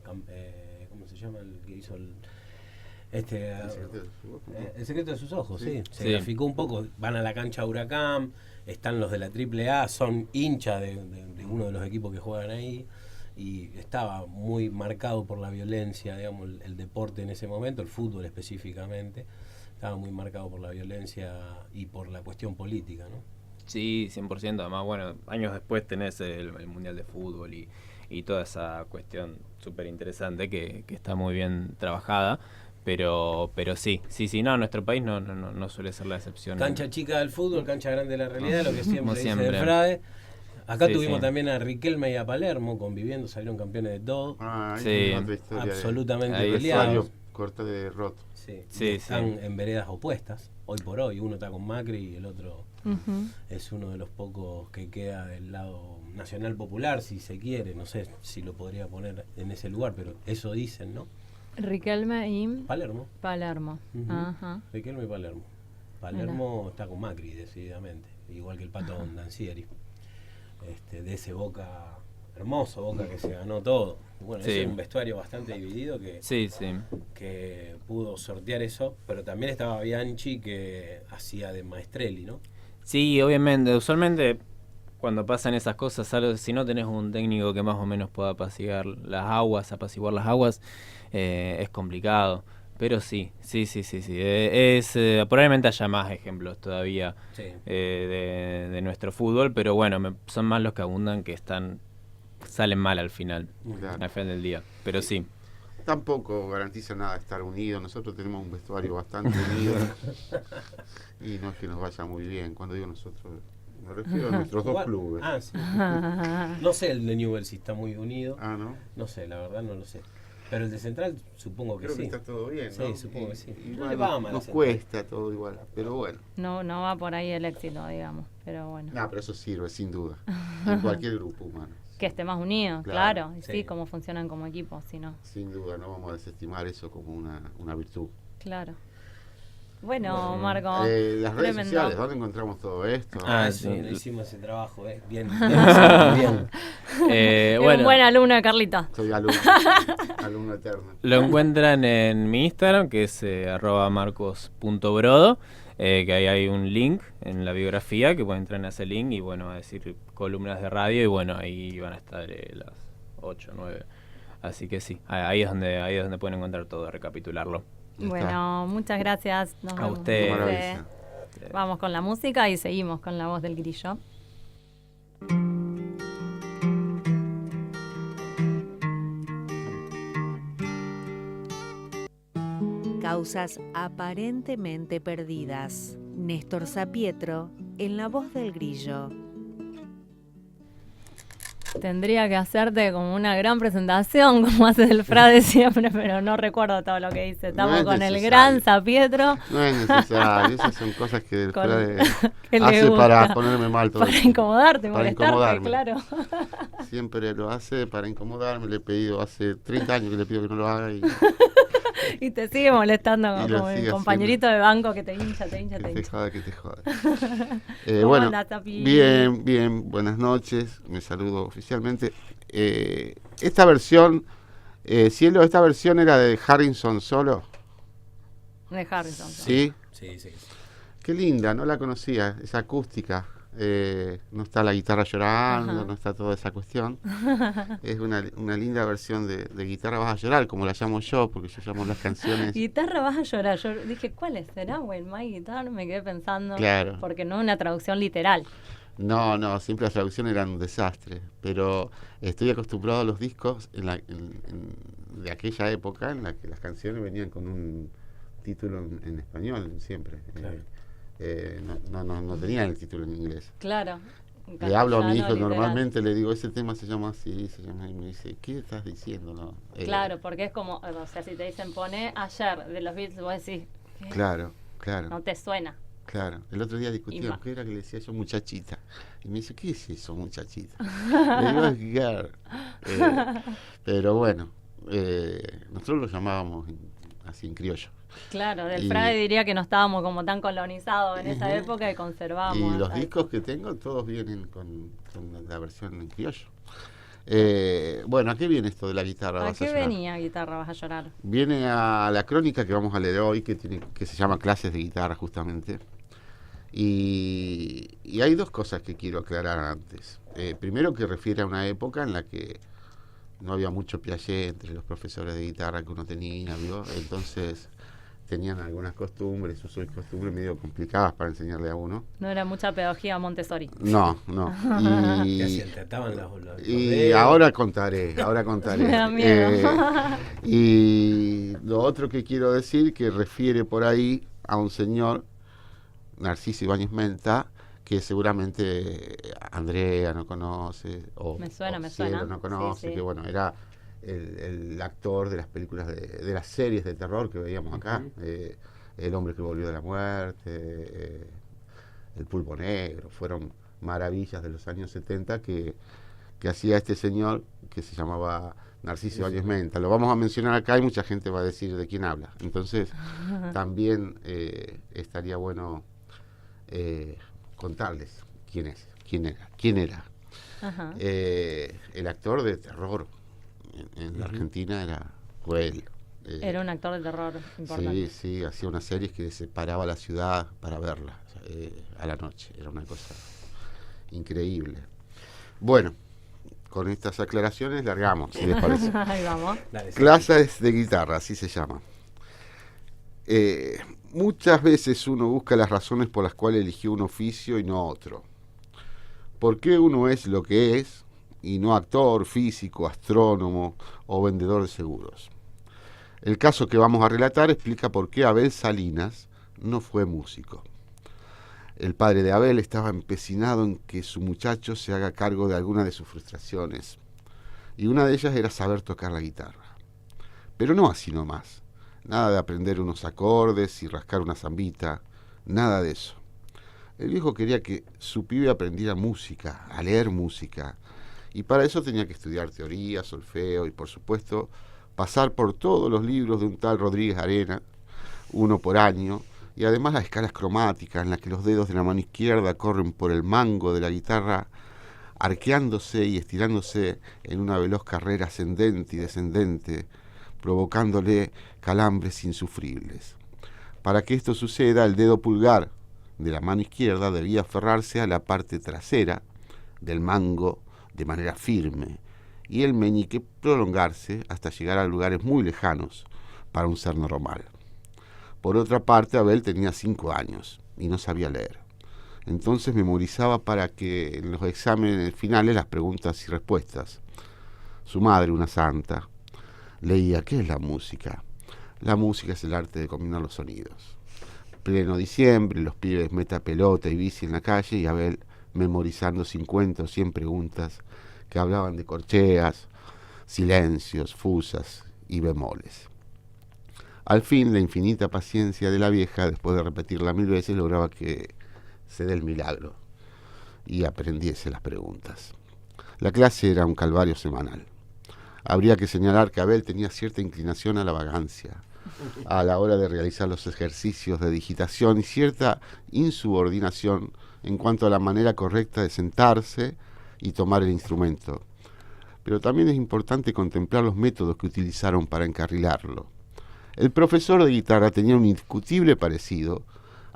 ¿cómo se llama? El que hizo El secreto de sus ojos, sí. Se graficó un poco. Van a la cancha Huracán, están los de la AAA, son hinchas de uno de los equipos que juegan ahí, y estaba muy marcado por la violencia, digamos, el deporte en ese momento, el fútbol específicamente, estaba muy marcado por la violencia y por la cuestión política, ¿no? Sí, 100%. Además, años después tenés el Mundial de Fútbol y toda esa cuestión súper interesante que está muy bien trabajada. Pero sí, nuestro país no suele ser la excepción. Cancha chica del fútbol, cancha grande de la realidad, lo que siempre dice de Frade. Acá tuvimos también a Riquelme y a Palermo conviviendo, salieron campeones de todo. Absolutamente peleados. Corte de roto. Están en veredas opuestas, hoy por hoy. Uno está con Macri y el otro es uno de los pocos que queda del lado nacional popular, si se quiere. No sé si lo podría poner en ese lugar, pero eso dicen, ¿no? Riquelme y Palermo. Ajá. Riquelme y Palermo. Palermo está con Macri, decididamente, igual que el Pato Dancieri. De ese Boca, hermoso Boca que se ganó todo. Bueno, Sí. es un vestuario bastante dividido que pudo sortear eso, pero también estaba Bianchi que hacía de Maestrelli, ¿no? Sí, obviamente. Usualmente cuando pasan esas cosas, si no tenés un técnico que más o menos pueda apaciguar las aguas, es complicado. Pero sí. Probablemente haya más ejemplos todavía Sí. de nuestro fútbol, pero bueno, son más los que abundan que salen mal al final del día. Pero sí. Tampoco garantiza nada estar unidos. Nosotros tenemos un vestuario bastante unido y no es que nos vaya muy bien. Cuando digo nosotros, me refiero a nuestros dos clubes. Ah, sí. No sé el de Newell's si está muy unido. Ah, ¿no? No sé, la verdad no lo sé. Pero el de Central supongo que Creo sí. que está todo bien, ¿no? Sí, supongo que sí. Igual No le va mal a nos Central. cuesta todo igual, pero bueno. No va por ahí el éxito, digamos, pero bueno. No, pero eso sirve, sin duda. En cualquier grupo humano. Que esté más unido, Claro, claro. Y sí. sí, cómo funcionan como equipo, si no. Sin duda, no vamos a desestimar eso como una virtud. Claro. Bueno, Marco. Las redes tremendo. sociales, ¿dónde encontramos todo esto? Sí, no hicimos ese trabajo, bien. Es un Bueno, buen alumno de Carlita. Soy alumno eterno. lo encuentran en mi Instagram, que es @marcos.brodo, que ahí hay un link en la biografía, que pueden entrar en ese link y bueno, va a decir columnas de radio y bueno, ahí van a estar las 8, 9. Así que sí, ahí es donde pueden encontrar todo, recapitularlo. Bueno, muchas gracias. Nos A vemos. usted. Qué maravilla. Vamos con la música y seguimos con la voz del grillo. Causas aparentemente perdidas. Néstor Sapietro en La Voz del Grillo. Tendría que hacerte como una gran presentación, como hace el Frade siempre, pero no recuerdo todo lo que dice. Estamos es con el necesario. gran Sapietro. No es necesario, esas son cosas que del Con- Frade que le hace gusta. para ponerme mal todo Para el tiempo. incomodarte, Para molestarte, incomodarme. claro. Siempre lo hace para incomodarme. Le he pedido hace 30 años que le pido que no lo haga y Y te sigue molestando Y lo como el sigue compañerito de banco que te hincha. que te joda, que te joda. ¿Cómo Bueno, andás, Tapi? bien, buenas noches. Me saludo oficialmente. Esta versión, Cielo, esta versión era de Harrison solo. De Harrison. ¿Sí? Sí. Qué linda, no la conocía, esa acústica. No está la guitarra llorando, Ajá. no está toda esa cuestión. Es una linda versión de Guitarra Vas a Llorar, como la llamo yo, porque yo llamo las canciones. Guitarra vas a llorar. Yo dije, ¿cuál es? ¿Será When My Guitar? Me quedé pensando. Claro. Porque no es una traducción literal. No, siempre las traducciones eran un desastre, pero estoy acostumbrado a los discos de aquella época en la que las canciones venían con un título en español siempre. Claro. No tenían el título en inglés. Claro. en Le hablo a mi castellano, hijo literal. normalmente, le digo, ese tema se llama así, y me dice, ¿qué estás diciendo? No, Claro, porque es como, o sea, si te dicen pone ayer de los Beatles, vos decís, ¿qué? Claro. No te suena. Claro, el otro día Y discutíamos ma- qué era que le decía yo muchachita. Y me dice, ¿qué es eso, muchachita? Le digo, es girl. Pero bueno, nosotros lo llamábamos así en criollo. Claro, del Y- Frade diría que no estábamos como tan colonizados en esa Ujú. época y conservábamos. Y los hasta- discos que tengo, todos vienen con la versión en criollo. Bueno, ¿a qué viene esto de la guitarra? ¿A Vas a qué llorar? venía Guitarra Vas a llorar? Viene a la crónica que vamos a leer hoy, que se llama Clases de Guitarra, justamente. Y hay dos cosas que quiero aclarar antes. Primero, que refiere a una época en la que no había mucho Piaget entre los profesores de guitarra que uno tenía, ¿vio? Entonces tenían algunas costumbres, usos y costumbres medio complicadas para enseñarle a uno. No era mucha pedagogía Montessori. No. ¿Qué hacían? ¿Trataban los Y dedos? ahora contaré. Me da miedo. Y lo otro que quiero decir, que refiere por ahí a un señor, Narciso Ibáñez Menta, que seguramente Andrea no conoce, o Me suena, me Cielo suena. no conoce, Sí. que bueno, era el actor de las películas, de las series de terror que veíamos acá, El hombre que volvió de la muerte, El pulpo negro, fueron maravillas de los años 70 que hacía este señor que se llamaba Narciso Ibáñez Menta. Lo vamos a mencionar acá y mucha gente va a decir de quién habla. Entonces, también estaría bueno contarles quién era. Ajá. El actor de terror en la Argentina fue él. Era un actor de terror importante. Sí, hacía unas series que separaba la ciudad para verla a la noche. Era una cosa increíble. Bueno, con estas aclaraciones largamos, si les parece. Ahí vamos. Clases de guitarra, así se llama. Muchas veces uno busca las razones por las cuales eligió un oficio y no otro. ¿Por qué uno es lo que es y no actor, físico, astrónomo o vendedor de seguros? El caso que vamos a relatar explica por qué Abel Salinas no fue músico. El padre de Abel estaba empecinado en que su muchacho se haga cargo de alguna de sus frustraciones, y una de ellas era saber tocar la guitarra. Pero no así nomás, nada de aprender unos acordes y rascar una zambita, nada de eso. El viejo quería que su pibe aprendiera música, a leer música, y para eso tenía que estudiar teoría, solfeo y, por supuesto, pasar por todos los libros de un tal Rodríguez Arena, uno por año, y además las escalas cromáticas en las que los dedos de la mano izquierda corren por el mango de la guitarra, arqueándose y estirándose en una veloz carrera ascendente y descendente, provocándole calambres insufribles. Para que esto suceda, el dedo pulgar de la mano izquierda debía aferrarse a la parte trasera del mango de manera firme, y el meñique prolongarse hasta llegar a lugares muy lejanos para un ser normal. Por otra parte, Abel tenía 5 años y no sabía leer. Entonces memorizaba para que en los exámenes finales las preguntas y respuestas. Su madre, una santa, leía: ¿qué es la música? La música es el arte de combinar los sonidos. Pleno diciembre, los pibes meta pelota y bici en la calle y Abel memorizando 50 o 100 preguntas que hablaban de corcheas, silencios, fusas y bemoles. Al fin, la infinita paciencia de la vieja, después de repetirla 1000 veces, lograba que se dé el milagro y aprendiese las preguntas. La clase era un calvario semanal. Habría que señalar que Abel tenía cierta inclinación a la vagancia a la hora de realizar los ejercicios de digitación y cierta insubordinación en cuanto a la manera correcta de sentarse y tomar el instrumento. Pero también es importante contemplar los métodos que utilizaron para encarrilarlo. El profesor de guitarra tenía un indiscutible parecido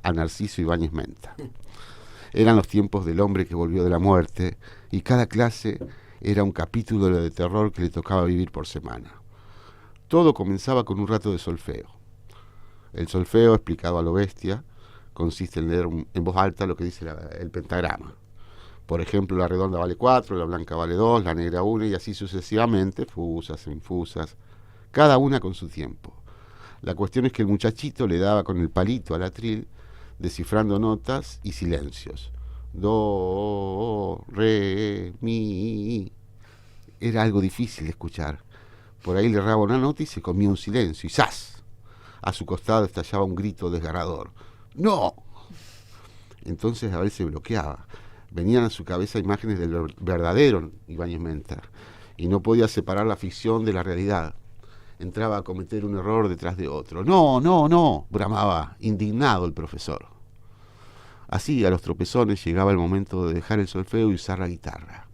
a Narciso Ibáñez Menta. Eran los tiempos del hombre que volvió de la muerte y cada clase era un capítulo de terror que le tocaba vivir por semana. Todo comenzaba con un rato de solfeo. El solfeo, explicado a lo bestia, consiste en leer en voz alta lo que dice el pentagrama. Por ejemplo, la redonda vale 4, la blanca vale 2, la negra 1 y así sucesivamente, fusas, infusas, cada una con su tiempo. La cuestión es que el muchachito le daba con el palito al atril, descifrando notas y silencios. Do, re, mi. Era algo difícil de escuchar. Por ahí le erraba una nota y se comía un silencio, y ¡zas! A su costado estallaba un grito desgarrador. ¡No! Entonces Abel se bloqueaba. Venían a su cabeza imágenes del verdadero Ibáñez Menta, y no podía separar la ficción de la realidad. Entraba a cometer un error detrás de otro. ¡No, no, no!, bramaba, indignado el profesor. Así, a los tropezones, llegaba el momento de dejar el solfeo y usar la guitarra.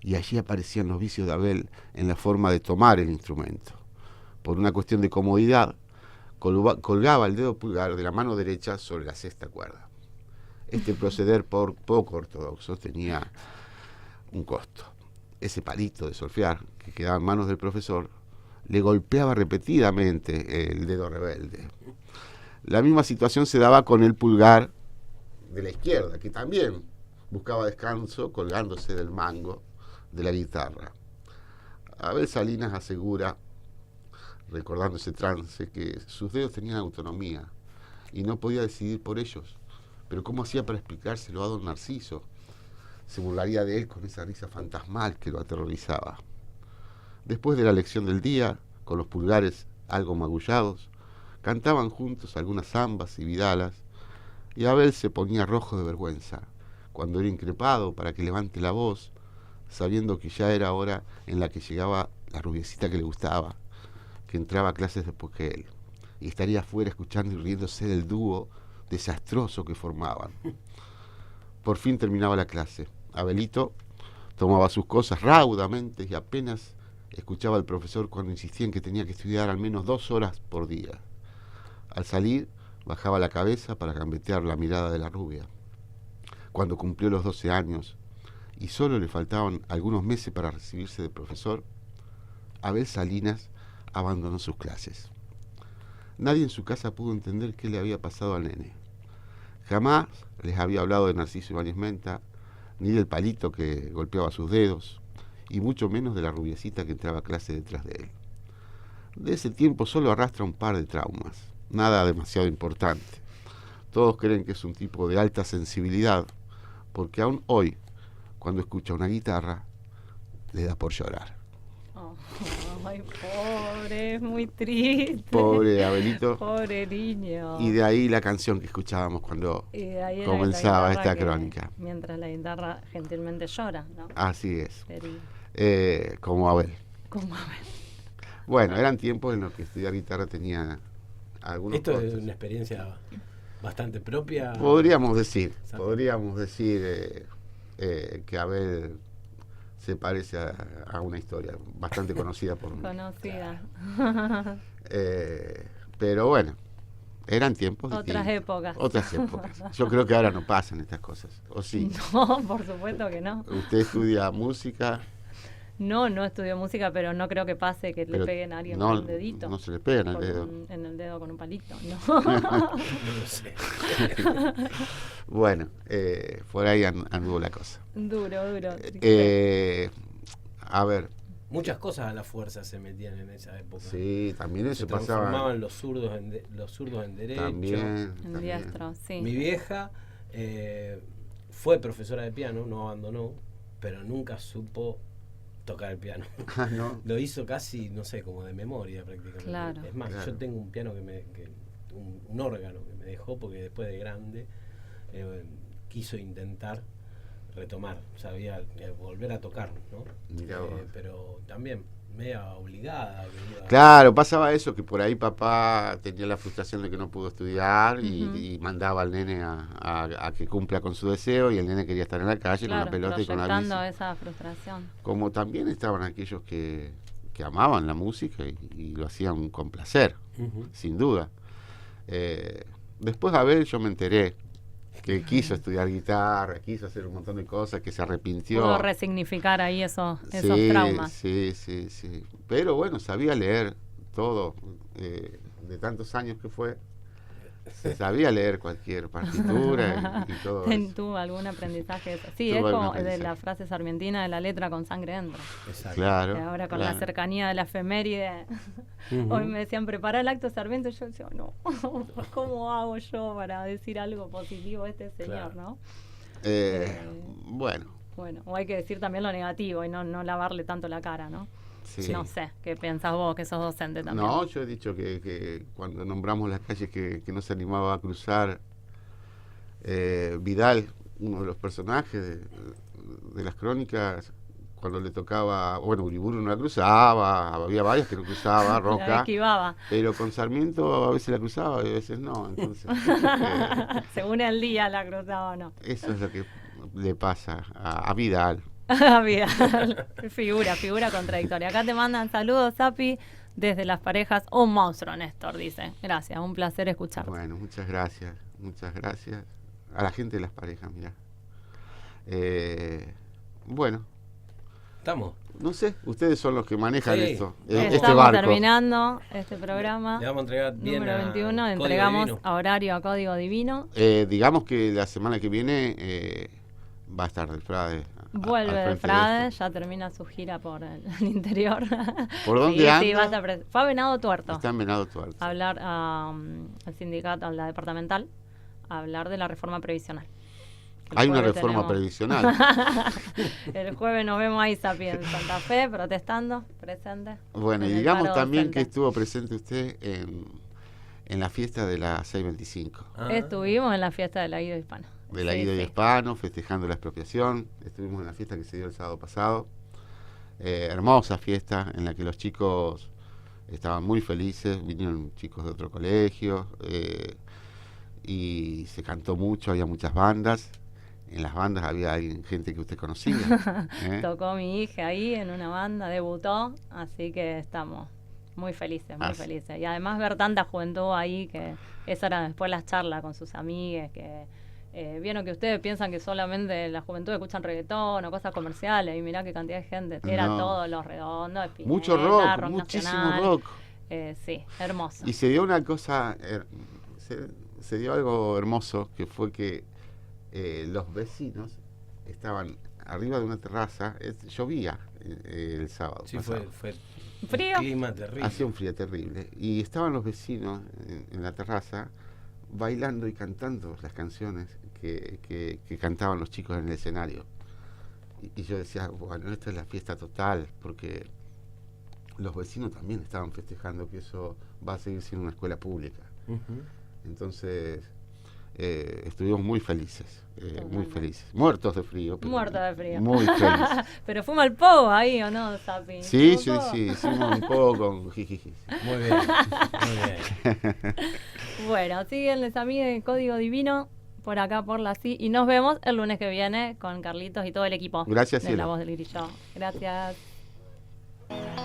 Y allí aparecían los vicios de Abel en la forma de tomar el instrumento. Por una cuestión de comodidad, colgaba el dedo pulgar de la mano derecha sobre la sexta cuerda. Este proceder poco ortodoxo tenía un costo. Ese palito de solfear que quedaba en manos del profesor le golpeaba repetidamente el dedo rebelde. La misma situación se daba con el pulgar de la izquierda, que también buscaba descanso colgándose del mango de la guitarra. Abel Salinas asegura, recordando ese trance, que sus dedos tenían autonomía y no podía decidir por ellos. Pero ¿cómo hacía para explicárselo a don Narciso? Se burlaría de él con esa risa fantasmal que lo aterrorizaba. Después de la lección del día, con los pulgares algo magullados, cantaban juntos algunas zambas y vidalas, y Abel se ponía rojo de vergüenza cuando era increpado para que levante la voz, sabiendo que ya era hora en la que llegaba la rubiecita que le gustaba, que entraba a clases después que él, y estaría afuera escuchando y riéndose del dúo desastroso que formaban. Por fin terminaba la clase. Abelito tomaba sus cosas raudamente y apenas escuchaba al profesor cuando insistía en que tenía que estudiar al menos 2 horas por día. Al salir, bajaba la cabeza para gambetear la mirada de la rubia. Cuando cumplió los 12 años y solo le faltaban algunos meses para recibirse de profesor, Abel Salinas abandonó sus clases. Nadie en su casa pudo entender qué le había pasado al nene. Jamás les había hablado de Narciso Ibáñez Menta, ni del palito que golpeaba sus dedos, y mucho menos de la rubiecita que entraba a clase detrás de él. De ese tiempo solo arrastra un par de traumas, nada demasiado importante. Todos creen que es un tipo de alta sensibilidad, porque aún hoy, cuando escucha una guitarra, le da por llorar. Ay, pobre, es muy triste. Pobre Abelito. Pobre niño. Y de ahí la canción que escuchábamos cuando comenzaba esta crónica. Mientras la guitarra gentilmente llora, ¿no? Así es. Querido. Como Abel. Como Abel. Bueno, eran tiempos en los que estudiar guitarra tenía algunos Esto costos. es una experiencia bastante propia. Podríamos decir que Abel se parece a una historia bastante conocida por mí. Conocida. Pero bueno, eran tiempos Otras épocas. Otras épocas. Yo creo que ahora no pasan estas cosas, ¿o sí? No, por supuesto que no. ¿Usted estudia música? No estudio música, pero no creo que pase que le peguen a alguien con un dedito. No se le pega en el dedo. En el dedo con un palito, no. No lo sé. Bueno, por ahí anduvo la cosa. Duro. A ver. Muchas cosas a la fuerza se metían en esa época. Sí, también eso se pasaba. transformaban los zurdos en derecho. También. Diestro, sí. Mi vieja fue profesora de piano, no abandonó, pero nunca supo tocar el piano. ¿No? Lo hizo casi, no sé, como de memoria prácticamente. Claro. Es más, yo tengo un piano un órgano que me dejó porque después de grande quiso intentar retomar, sabía volver a tocar, ¿no? Pero también media obligada. Claro, pasaba eso, que por ahí papá tenía la frustración de que no pudo estudiar y mandaba al nene a que cumpla con su deseo, y el nene quería estar en la calle con la pelota y con la bici. Esa frustración. Como también estaban aquellos que amaban la música y lo hacían con placer, sin duda. Después de Abel yo me enteré que quiso estudiar guitarra, quiso hacer un montón de cosas, que se arrepintió. Pudo resignificar ahí esos traumas. Sí. Pero bueno, sabía leer todo, de tantos años que fue. Se sabía leer cualquier partitura y todo eso. ¿Tuvo algún aprendizaje? Sí, es como de la frase sarmientina de la letra con sangre dentro. Exacto. Claro. Ahora con la cercanía de la efeméride, hoy me decían, prepara el acto Sarmiento, y yo decía, no, ¿cómo hago yo para decir algo positivo a este señor, claro. ¿No? Bueno, o hay que decir también lo negativo y no lavarle tanto la cara, ¿no? Sí. No sé, ¿qué pensás vos, que sos docente también? No, yo he dicho que cuando nombramos las calles que no se animaba a cruzar, Vidal, uno de los personajes de las crónicas, cuando le tocaba, bueno, Uriburu no la cruzaba, había varias que no cruzaba, Roca, la esquivaba. Pero con Sarmiento a veces la cruzaba y a veces no, entonces según el día la cruzaba o no. Eso es lo que le pasa a Vidal. Vidal, figura contradictoria. Acá te mandan saludos, Sapi, desde las parejas. Un monstruo, Néstor, dice. Gracias, un placer escucharte. Bueno, muchas gracias. A la gente de las parejas, mirá. Bueno. ¿Estamos? No sé, ustedes son los que manejan esto. Estamos barco. Terminando este programa. Le vamos a entregar bien número 21, entregamos a horario a Código Divino. Digamos que la semana que viene va a estar del Frade. Vuelve del Frade, ya termina su gira por el interior. ¿Por dónde anda? Fue a Venado Tuerto. Está en Venado Tuerto. A hablar al sindicato, a la departamental, a hablar de la reforma previsional. Hay una reforma previsional. El jueves nos vemos ahí, Sapi, en Santa Fe, protestando, presente. Bueno, y digamos también que estuvo presente usted en la fiesta de la 625. Estuvimos en la fiesta del Aguido Hispano. Del Aguido Hispano, festejando la expropiación. Estuvimos en la fiesta que se dio el sábado pasado. Hermosa fiesta en la que los chicos estaban muy felices. Vinieron chicos de otro colegio. y se cantó mucho, había muchas bandas. En las bandas había gente que usted conocía. Tocó mi hija ahí en una banda, debutó, así que estamos muy felices, muy felices. Y además ver tanta juventud ahí, que esa era después las charlas con sus amigues, que vieron que ustedes piensan que solamente la juventud escuchan reggaetón o cosas comerciales, y mirá qué cantidad de gente, era todo Los Redondos, Spinetta, mucho rock, muchísimo nacional. rock. Sí, hermoso. Y se dio una cosa, se dio algo hermoso, que fue que los vecinos estaban arriba de una terraza, llovía el sábado. Sí, pasado. fue frío. Un clima terrible. Hacía un frío terrible. Y estaban los vecinos en la terraza bailando y cantando las canciones que cantaban los chicos en el escenario. Y yo decía, bueno, esta es la fiesta total, porque los vecinos también estaban festejando que eso va a seguir siendo una escuela pública. Entonces, estuvimos muy felices, muertos de frío. Muertos de frío. Muy felices. Pero fuimos al pogo ahí, ¿o no, Sapi? Sí, hicimos un poco con jijiji. Muy bien, muy bien. Bueno, síguenles a mí de Código Divino, por acá por la CI, y nos vemos el lunes que viene con Carlitos y todo el equipo. Gracias, de Cielo. La Voz del Grillo. Gracias.